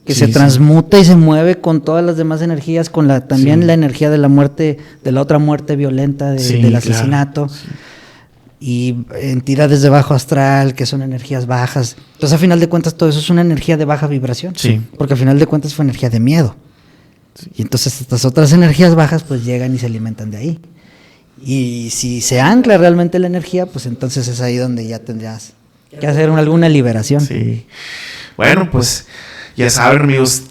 que se transmuta y se mueve con todas las demás energías, con también la energía de la muerte, de la otra muerte violenta del asesinato. Claro. Sí. Y entidades de bajo astral, que son energías bajas. Entonces, a final de cuentas, todo eso es una energía de baja vibración. Sí. Porque a final de cuentas fue energía de miedo. Sí. Y entonces estas otras energías bajas pues llegan y se alimentan de ahí. Y si se ancla realmente la energía, pues entonces es ahí donde ya tendrías que hacer alguna liberación. Sí. Bueno, pues ya saben, amigos,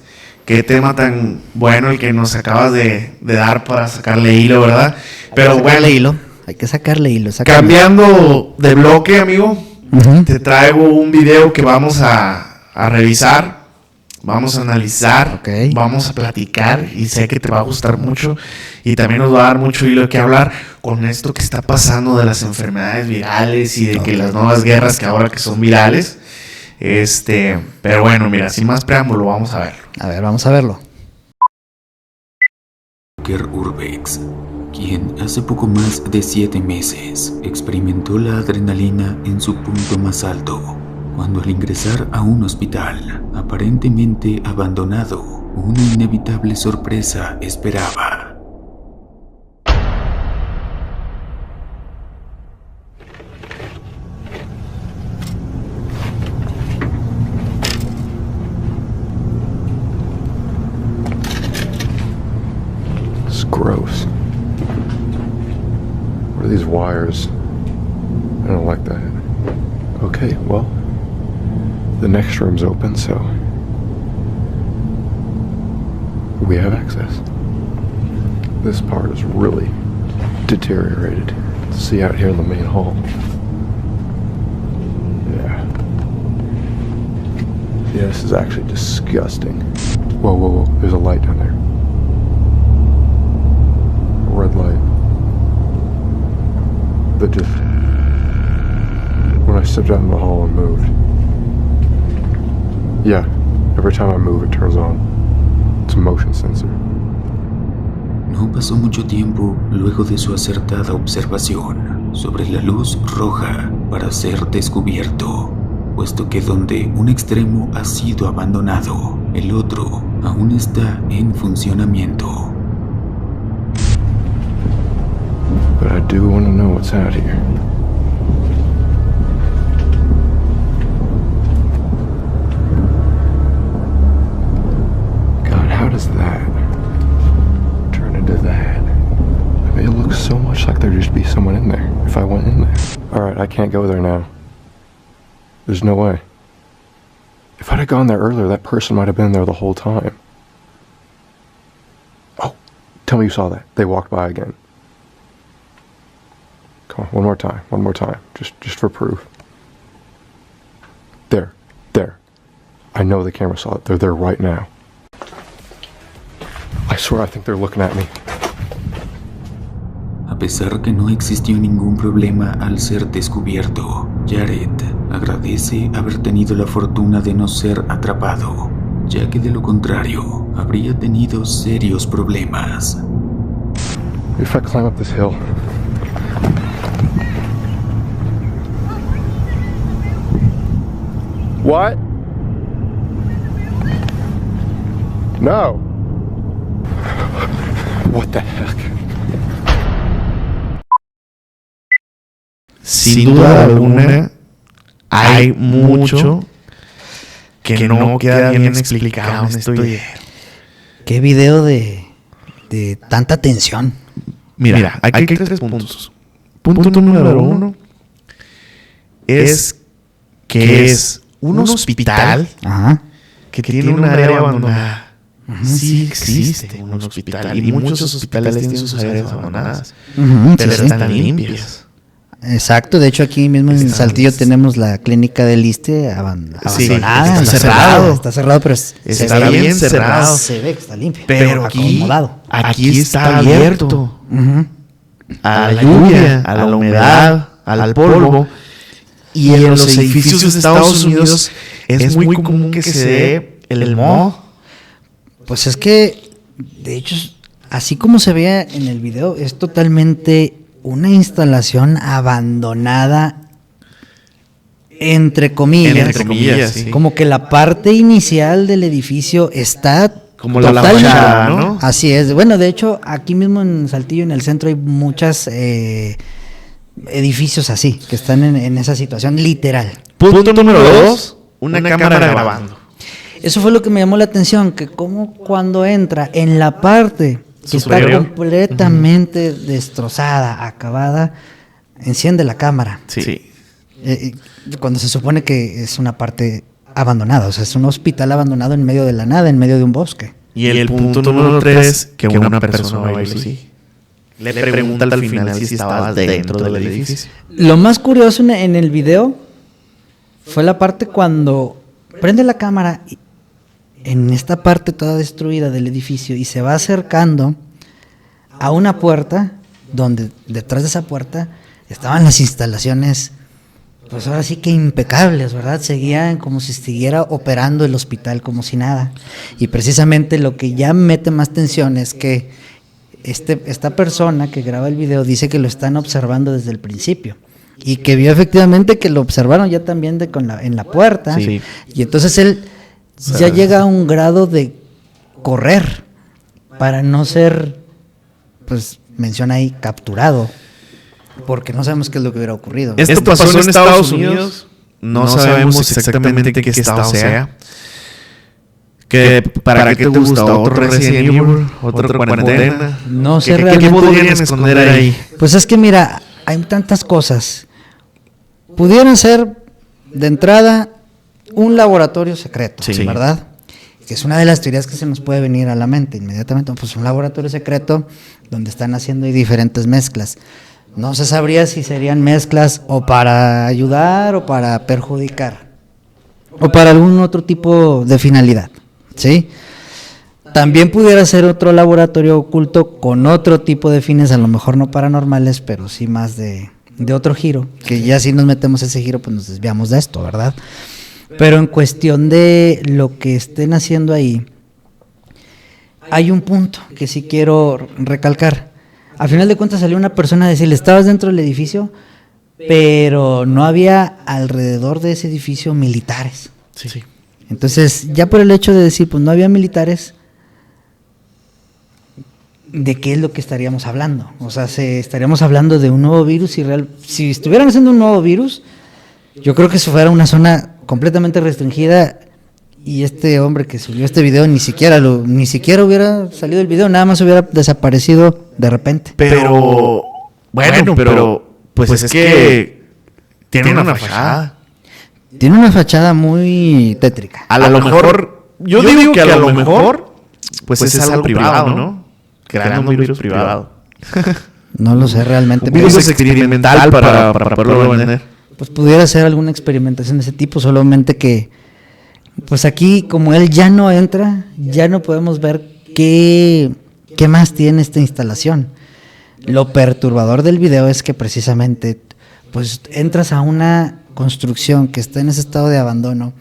qué tema tan bueno el que nos acabas de dar para sacarle hilo, ¿verdad? Pero bueno, hilo. Hay que sacarle hilo. Cambiando de bloque, amigo, te traigo un video que vamos a revisar, vamos a analizar, vamos a platicar y sé que te va a gustar mucho y también nos va a dar mucho hilo que hablar con esto que está pasando de las enfermedades virales y de que las nuevas guerras que ahora que son virales. Pero bueno, mira, sin más preámbulo, vamos a verlo. A ver, vamos a verlo. Urbex, quien hace poco más de 7 meses experimentó la adrenalina en su punto más alto, cuando al ingresar a un hospital aparentemente abandonado, una inevitable sorpresa esperaba. It's gross. What are these wires? I don't like that. Okay, well, the next room's open, so we have access. This part is really deteriorated. See out here in the main hall. Yeah. Yeah, this is actually disgusting. Whoa, whoa, whoa, there's a light down there. A red light. That just... When I stepped out in the hall and moved. Yeah, every time I move it turns on. It's a motion sensor. No pasó mucho tiempo luego de su acertada observación sobre la luz roja para ser descubierto, puesto que donde un extremo ha sido abandonado, el otro aún está en funcionamiento. But I do want to know what's out here. God, how does that turn into that? I mean, it looks so much like there'd just be someone in there if I went in there. Alright, I can't go there now. There's no way. If I'd have gone there earlier, that person might have been there the whole time. Oh, tell me you saw that. They walked by again. Come on, one more time, just for proof. There. I know the camera saw it. They're there right now. I swear I think they're looking at me. A pesar que no existió ningún problema al ser descubierto, Jared agradece haber tenido la fortuna de no ser atrapado, ya que de lo contrario habría tenido serios problemas. If I climb up this hill. What? No. What the heck? Sin duda alguna, hay mucho que no queda bien explicado en esto. Qué video de tanta tensión. Mira, aquí hay 3 puntos. Punto número 1 es que es un hospital que tiene un área abandonada. Sí existe un hospital y muchos hospitales tienen sus áreas abandonadas, pero están limpias. Exacto, de hecho aquí mismo en Saltillo tenemos la clínica del ISSSTE abandonada. Está cerrado. Está cerrado, pero está bien cerrado. Se ve que está limpio. Pero acomodado. Aquí está abierto. A la lluvia, a la humedad, al polvo. Y en los edificios de Estados Unidos es muy común que se dé el moho. Pues es que, de hecho, así como se ve en el video, es totalmente una instalación abandonada entre comillas, sí. como que la parte inicial del edificio está como la fachada, ¿no? Así es. Bueno, de hecho, aquí mismo en Saltillo, en el centro, hay muchos edificios así, que están en esa situación literal. Punto número 2, una cámara grabando. Eso fue lo que me llamó la atención, que como cuando entra en la parte que superior, está completamente destrozada, acabada, enciende la cámara. Sí. Cuando se supone que es una parte abandonada, o sea, es un hospital abandonado en medio de la nada, en medio de un bosque. Y el punto número 3, que una persona va y le pregunta al final si estabas dentro del edificio. Lo más curioso en el video fue la parte cuando prende la cámara en esta parte toda destruida del edificio y se va acercando a una puerta donde detrás de esa puerta estaban las instalaciones, pues ahora sí que impecables, ¿verdad? Seguían como si siguiera operando el hospital como si nada. Y precisamente lo que ya mete más tensión es que esta persona que graba el video dice que lo están observando desde el principio y que vio efectivamente que lo observaron ya también en la puerta. Sí. Y entonces él ya llega a un grado de correr para no ser, pues menciona ahí, capturado, porque no sabemos qué es lo que hubiera ocurrido. Esto pasó en Estados Unidos, no sabemos exactamente qué estado sea. Que ¿Para qué te gusta? ¿Otro Resident Evil? ¿Otra cuarentena? No sé ¿Qué podrían esconder ahí? Pues es que mira, hay tantas cosas. Pudieran ser, de entrada, un laboratorio secreto, Sí. ¿verdad? Que es una de las teorías que se nos puede venir a la mente inmediatamente. Pues un laboratorio secreto donde están haciendo diferentes mezclas. No se sabría si serían mezclas o para ayudar o para perjudicar o para algún otro tipo de finalidad, ¿sí? También pudiera ser otro laboratorio oculto con otro tipo de fines, a lo mejor no paranormales, pero sí más de otro giro, que ya si nos metemos ese giro, pues nos desviamos de esto, ¿verdad? Pero en cuestión de lo que estén haciendo ahí, hay un punto que sí quiero recalcar. Al final de cuentas salió una persona a decirle, estabas dentro del edificio, pero no había alrededor de ese edificio militares. Sí. Entonces, ya por el hecho de decir, pues no había militares, ¿de qué es lo que estaríamos hablando? O sea, estaríamos hablando de un nuevo virus y si estuvieran haciendo un nuevo virus, yo creo que eso fuera una zona completamente restringida y este hombre que subió este video ni siquiera hubiera salido el video, nada más hubiera desaparecido de repente. Pero pues es que tiene una fachada. Tiene una fachada muy tétrica. A lo mejor, yo digo que a lo mejor, pues es algo privado, ¿no? Creando un virus privado. No lo sé realmente. Un virus experimental para poderlo vender. Pues pudiera ser alguna experimentación de ese tipo, solamente que, pues aquí, como él ya no entra, ya no podemos ver qué más tiene esta instalación. Lo perturbador del video es que precisamente, pues entras a una construcción que está en ese estado de abandono,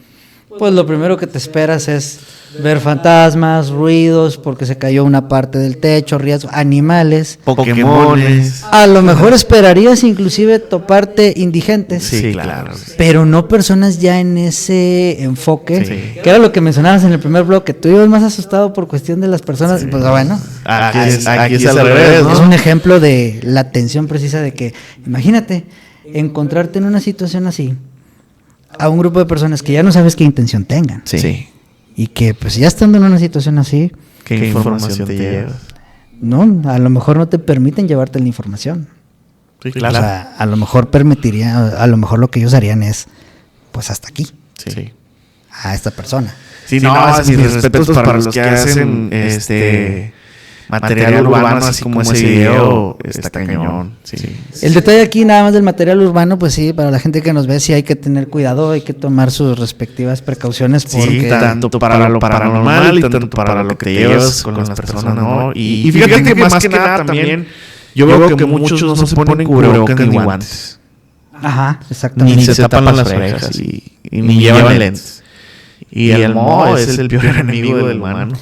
pues lo primero que te esperas es ver fantasmas, ruidos, porque se cayó una parte del techo, riesgos, animales, Pokémones. a lo mejor esperarías inclusive toparte indigentes, Sí, claro. pero no personas ya en ese enfoque, Sí. que era lo que mencionabas en el primer bloque. Tú ibas más asustado por cuestión de las personas, Sí. pues bueno, Aquí es al revés, ¿no? es un ejemplo de la tensión precisa de que, imagínate, encontrarte en una situación así, a un grupo de personas que ya no sabes qué intención tengan. Sí. Y que pues ya estando en una situación así, ¿Qué información te llevas? no, a lo mejor no te permiten llevarte la información. Sí, O claro. sea, a lo mejor a lo mejor lo que ellos harían es, pues hasta aquí, Sí. a esta persona. Sí, no, mis respetos para los que hacen material urbano, así como ese video, está cañón. Sí. El detalle aquí nada más del material urbano, pues sí, para la gente que nos ve sí hay que tener cuidado, hay que tomar sus respectivas precauciones porque Sí, tanto para lo paranormal y tanto para lo que te llevas con las personas, ¿no? Y fíjate que más que nada también, yo veo que muchos no se ponen cubrebocas ni guantes. Ajá, exactamente. Ni se tapan las orejas y ni llevan lentes. Y el moho es el peor enemigo del humano.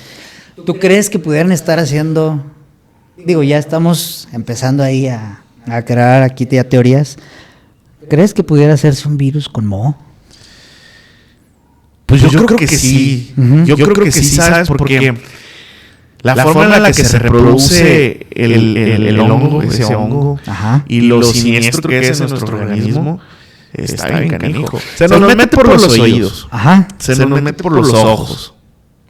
¿Tú crees que pudieran estar haciendo, digo, ya estamos empezando ahí a crear aquí ya teorías? ¿Crees que pudiera hacerse un virus con moho? Pues yo creo que sí. Yo creo que sí, ¿sabes? Porque la forma en la que se reproduce el hongo, ese hongo, Ajá. y lo siniestro que es en nuestro organismo, está bien canijo. Se nos mete por los oídos, Ajá. se nos mete por los ojos,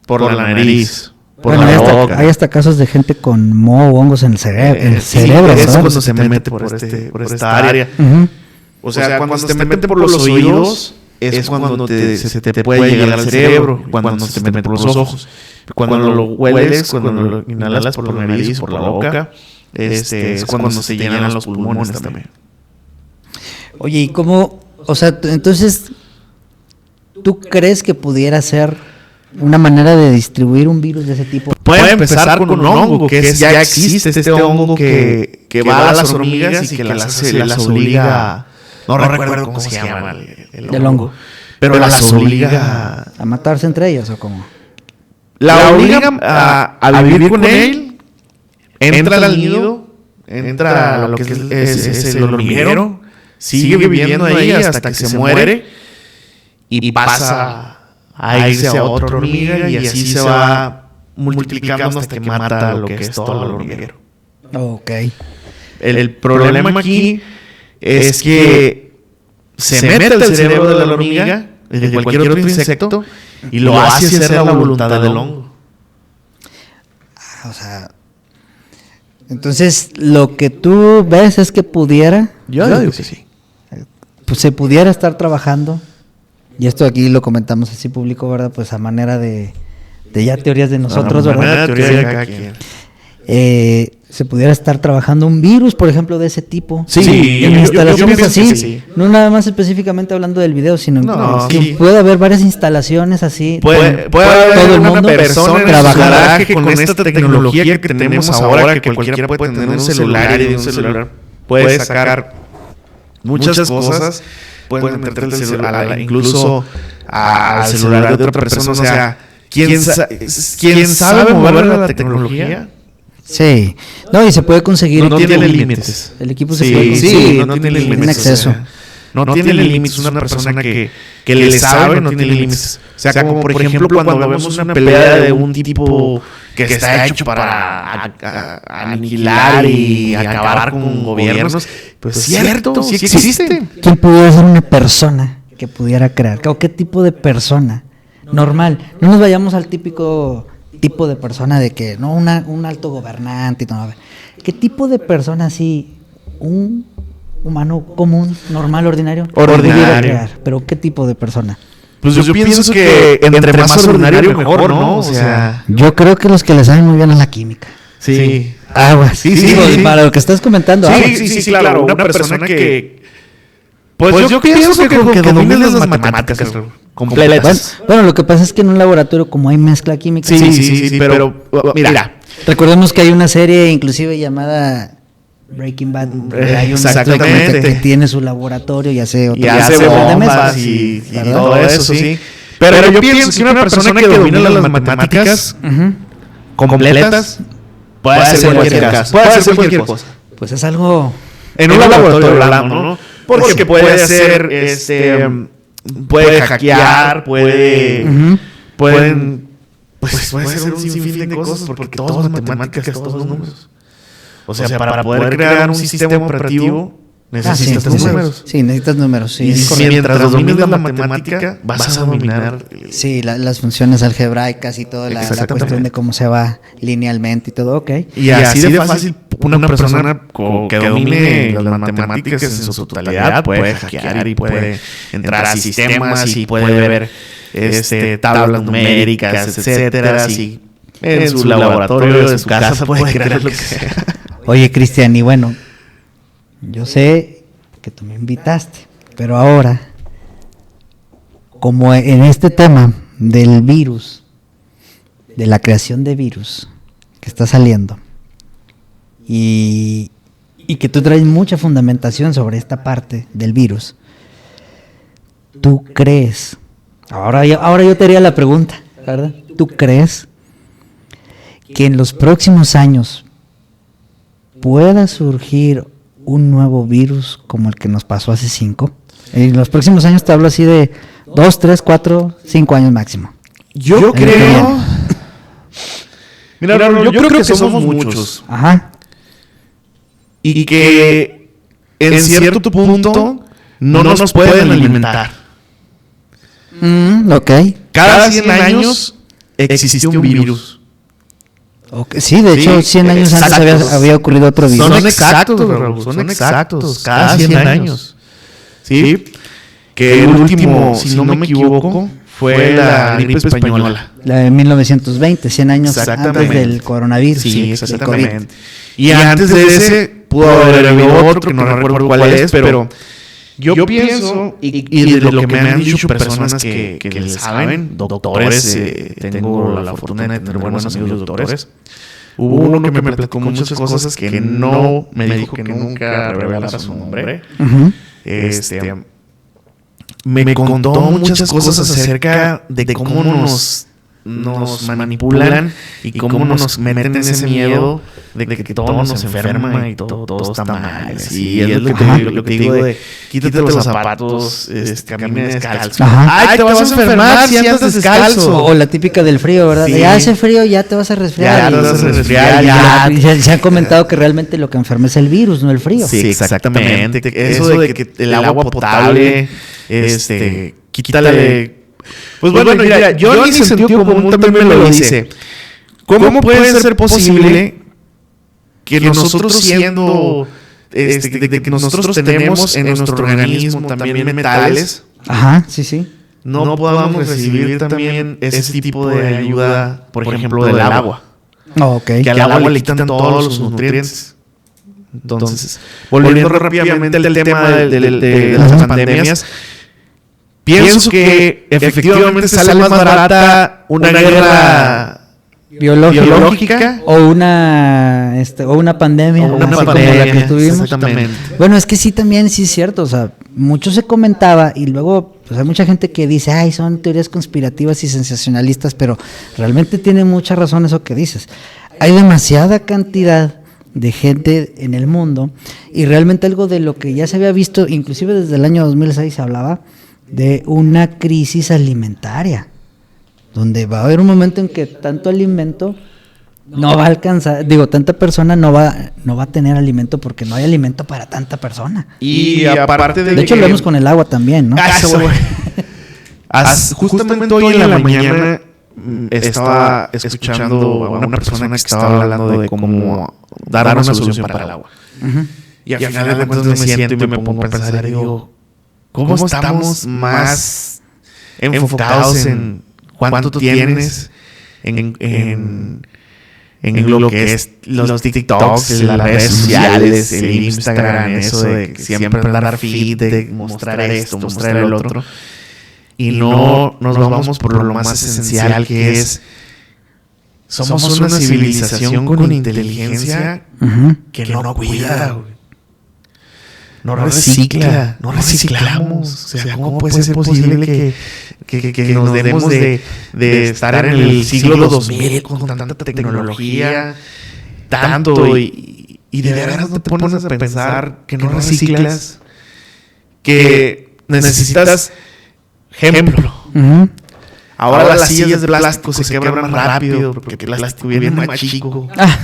por la nariz, por Bueno, la boca. hay hasta casos de gente con moho o hongos en el cerebro, Sí, ¿verdad? eso cuando se mete por esta área. Ujú. O sea, cuando se te mete por los oídos, es cuando se te puede llegar al cerebro, cuando se te mete por los ojos. Cuando lo hueles, cuando lo inhalas por la nariz, por la boca, es cuando se llenan los pulmones también. Oye, ¿y cómo? O sea, entonces, ¿tú crees que pudiera ser una manera de distribuir un virus de ese tipo? Puede empezar con un hongo, que ya existe este hongo que va a las hormigas y que las obliga. No recuerdo cómo se llama Del hongo. Pero las obliga ¿A matarse entre ellas o cómo? La obliga a vivir con él, entra al nido, entra a lo que es el hormiguero, sigue viviendo ahí hasta que se muere y pasa a irse a otra hormiga y así se va multiplicando hasta que mata lo que es todo el hormiguero. Ok. El problema aquí es que se mete al cerebro de la hormiga, de cualquier otro insecto, y lo hace hacer la voluntad del hongo. O sea, entonces lo que tú ves es que pudiera, Yo digo que sí. pues se pudiera estar trabajando, y esto aquí lo comentamos así público, ¿verdad? Pues a manera de ya teorías de nosotros, ¿verdad? Teoría de cada quien. Se pudiera estar trabajando un virus, por ejemplo, de ese tipo. Sí, en yo instalaciones pienso así. que sí. No nada más específicamente hablando del video, sino No, que sí. puede haber varias instalaciones así. Puede todo haber el una mundo persona en su trabajando. garaje con esta tecnología que tenemos ahora, que cualquiera puede tener un celular y de un celular puede sacar muchas cosas, puede meter el celular, incluso al celular de otra persona. O sea, ¿quién sabe mover la tecnología? Sí. No, y se puede conseguir. No tiene límites. El equipo se puede conseguir. Sí, no tiene límites. En exceso. O sea, no tiene límites. Una persona que le sabe no tiene límites. O sea, como por ejemplo cuando vemos una pelea de un tipo que está hecho para aniquilar y acabar con gobiernos, pues cierto, sí existe. ¿Quién pudiera ser una persona que pudiera crear? ¿O qué tipo de persona? Normal. No nos vayamos al típico tipo de persona de que, no, un alto gobernante. No, a ver, ¿qué tipo de persona así? Un humano común, normal, ordinario. Pudiera crear, pero ¿qué tipo de persona? Pues yo pienso que entre más ordinario mejor, ¿no? O sea, yo creo que los que le saben muy bien a la química. sí. Aguas. Sí, Digo, sí. para lo que estás comentando. aguas. Sí, claro. Una persona que... Pues yo pienso que domine las matemáticas completas. Bueno, lo que pasa es que en un laboratorio, como hay mezcla química. Sí, pero mira. Recordemos que hay una serie inclusive llamada Breaking Bad. Hay un Exactamente. que tiene su laboratorio y hace Y hace bombas y todo eso, sí. Pero yo pienso que una persona que domina las matemáticas completas puede hacer cualquier cosa. Pues es algo. En un laboratorio hablando, ¿no? Porque puede hacer, puede hackear, pueden, puede ser un sinfín de cosas, porque todo es matemáticas, todos números. O sea, para poder crear un sistema operativo, necesitas números. Sí, necesitas números, sí. Y mientras domines la matemática, vas a dominar. Sí, las funciones algebraicas y toda la cuestión de cómo se va linealmente y todo, ok. Y así de fácil, una persona que domine las matemáticas en su totalidad puede hackear y puede entrar a sistemas y puede ver tablas numéricas, etcétera. Así en su laboratorio de su casa puede crear lo que sea. Oye, Cristian, y bueno, yo sé que tú me invitaste, pero ahora, como en este tema del virus, de la creación de virus que está saliendo, y que tú traes mucha fundamentación sobre esta parte del virus, ¿tú crees? Ahora yo te haría la pregunta, ¿verdad? ¿Tú crees que en los próximos años pueda surgir un nuevo virus como el que nos pasó hace 5? En los próximos años te hablo así de 2, 3, 4, 5 años máximo. Yo creo... Mira, yo creo que somos muchos. Ajá. Y que en cierto punto no nos pueden alimentar. Ok. Cada 100 años existió un virus. Okay. Sí, de hecho, 100 años antes había ocurrido otro virus. Son exactos, Raúl, son exactos. Cada 100 años. ¿Sí? Que el último, si no me equivoco, fue la gripe española. La de 1920, 100 años antes del coronavirus. Sí, exactamente. Y antes de ese pudo haber habido otro que no recuerdo cuál es, pero yo pienso, y de lo que me han dicho personas que le saben, doctores, tengo la fortuna de tener buenos amigos doctores. Hubo uno que me platicó muchas cosas que no me dijo que nunca revelara su nombre. Uh-huh. Me contó muchas cosas acerca de cómo nos manipulan y cómo nos meten ese miedo de que todo nos enferma y todo está mal. Y es lo que te digo de quítate los zapatos, camina descalzo. Ajá. Ay, te vas a enfermar si andas descalzo. O la típica del frío, ¿verdad? Sí. Ya hace frío, ya te vas a resfriar. Ya te vas a resfriar. Se han comentado que realmente lo que enferma es el virus, no el frío. Sí, exactamente. Eso de que el agua potable, quítale. Pues bueno, mira, yo en mi sentido común también me lo dice. ¿Cómo puede ser posible que nosotros siendo, de que nosotros tenemos en nuestro organismo también metales, ajá, sí, no podamos recibir también ese tipo de ayuda, por ejemplo, del agua? Okay. Que al agua le quitan todos los nutrientes. Entonces, volviendo rápidamente al tema de las pandemias, pienso que efectivamente sale más barata una guerra biológica o una pandemia, o una así pandemia, como la que tuvimos. exactamente. Bueno, es que sí, también sí es cierto, o sea, mucho se comentaba y luego pues hay mucha gente que dice, ay, son teorías conspirativas y sensacionalistas, pero realmente tiene mucha razón eso que dices. Hay demasiada cantidad de gente en el mundo y realmente algo de lo que ya se había visto, inclusive desde el año 2006 se hablaba de una crisis alimentaria, donde va a haber un momento en que tanto alimento no va a alcanzar, tanta persona no va a tener alimento porque no hay alimento para tanta persona. Y aparte de hecho lo vemos con el agua también, ¿no? Justamente hoy en la mañana estaba escuchando a una persona que estaba hablando de cómo dar una solución para el agua. Uh-huh. Y al final de cuentas me siento y me pongo a pensar y digo, ¿cómo estamos más enfocados en cuánto tienes en lo que es los TikToks, las redes sociales, el Instagram, eso de siempre dar feed, de mostrar esto, mostrar el otro? Y no nos vamos por lo más esencial, que es somos una civilización con inteligencia que no cuida, güey. No recicla, no reciclamos. O sea, ¿cómo puede ser posible que nos debemos de estar en el siglo 2000 con tanta tecnología, tanto, y de verdad no te pones a pensar que no reciclas, que necesitas, ejemplo, ahora las sillas de plástico se quebran más rápido porque el plástico viene más chico. Ah,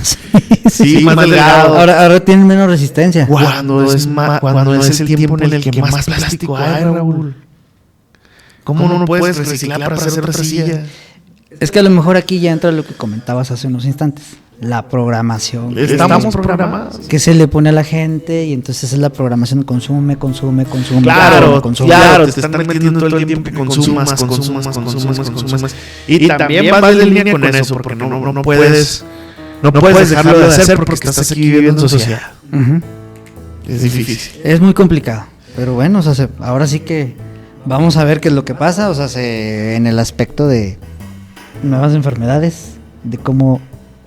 sí, más delgado. Ahora tienen menos resistencia. Cuando es el tiempo en el que más plástico hay, Raúl. ¿Cómo no puedes reciclar para hacer otra silla? Es que a lo mejor aquí ya entra lo que comentabas hace unos instantes. La programación. Estamos programados. Que se le pone a la gente y entonces es la programación consume. Claro, te están metiendo todo el tiempo que consumas. Y también vas de línea con eso porque no puedes dejarlo de hacer porque estás aquí viviendo en sociedad. Uh-huh. Es difícil. Es muy complicado. Pero bueno, o sea, ahora sí que vamos a ver qué es lo que pasa. O sea, en el aspecto de nuevas enfermedades, de cómo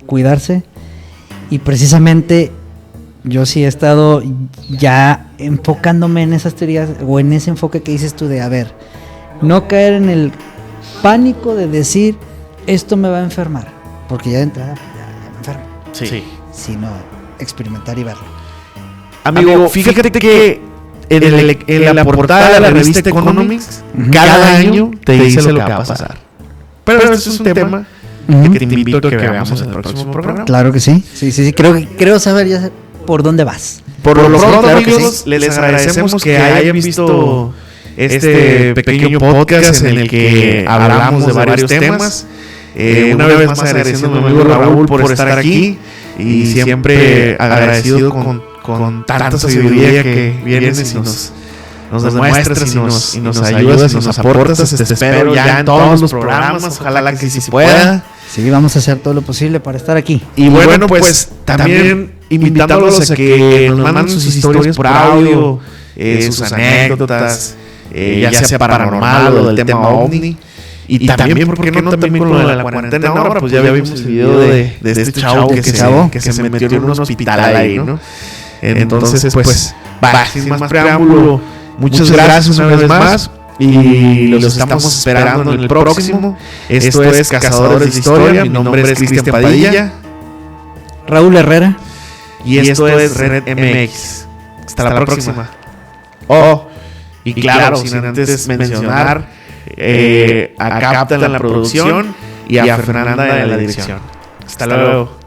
cuidarse, y precisamente yo sí he estado ya enfocándome en esas teorías o en ese enfoque que dices tú de, a ver, no caer en el pánico de decir esto me va a enfermar, porque ya de entrada ya me enfermo, sí, sino experimentar y verlo. Amigo, fíjate que en la portada de la revista Economics, cada año te dice lo que va a pasar. Pero este es un tema que te invito a que veamos en el próximo programa. Claro que sí. Sí. Creo saber ya por dónde vas. Por lo pronto, claro que amigos, sí. les agradecemos que hayan visto este pequeño podcast en el que hablamos de varios temas. Una vez más agradeciendo a mi amigo Raúl por estar aquí y siempre agradecido con tanta sabiduría que vienes y nos demuestras y nos ayudas y nos aportas. Te espero ya en todos los programas, ojalá que sí se pueda. Sí, vamos a hacer todo lo posible para estar aquí. Y bueno, pues también invitándolos a que nos manden sus historias por audio, sus anécdotas, ya sea paranormal o del tema OVNI. Y también, ¿por qué no también con lo de la cuarentena ahora? Pues ya vimos el video de este chavo que se metió en un hospital ahí, ¿no? Entonces, pues, sin más preámbulo, muchas gracias una vez más. Y los estamos esperando en el próximo. Esto es Cazadores de Historia. Mi nombre es Cristian Padilla. Raúl Herrera. Y esto es Red MX. Hasta la próxima. Y claro, sin antes mencionar a Capta en la producción y a Fernanda en la dirección. Hasta luego.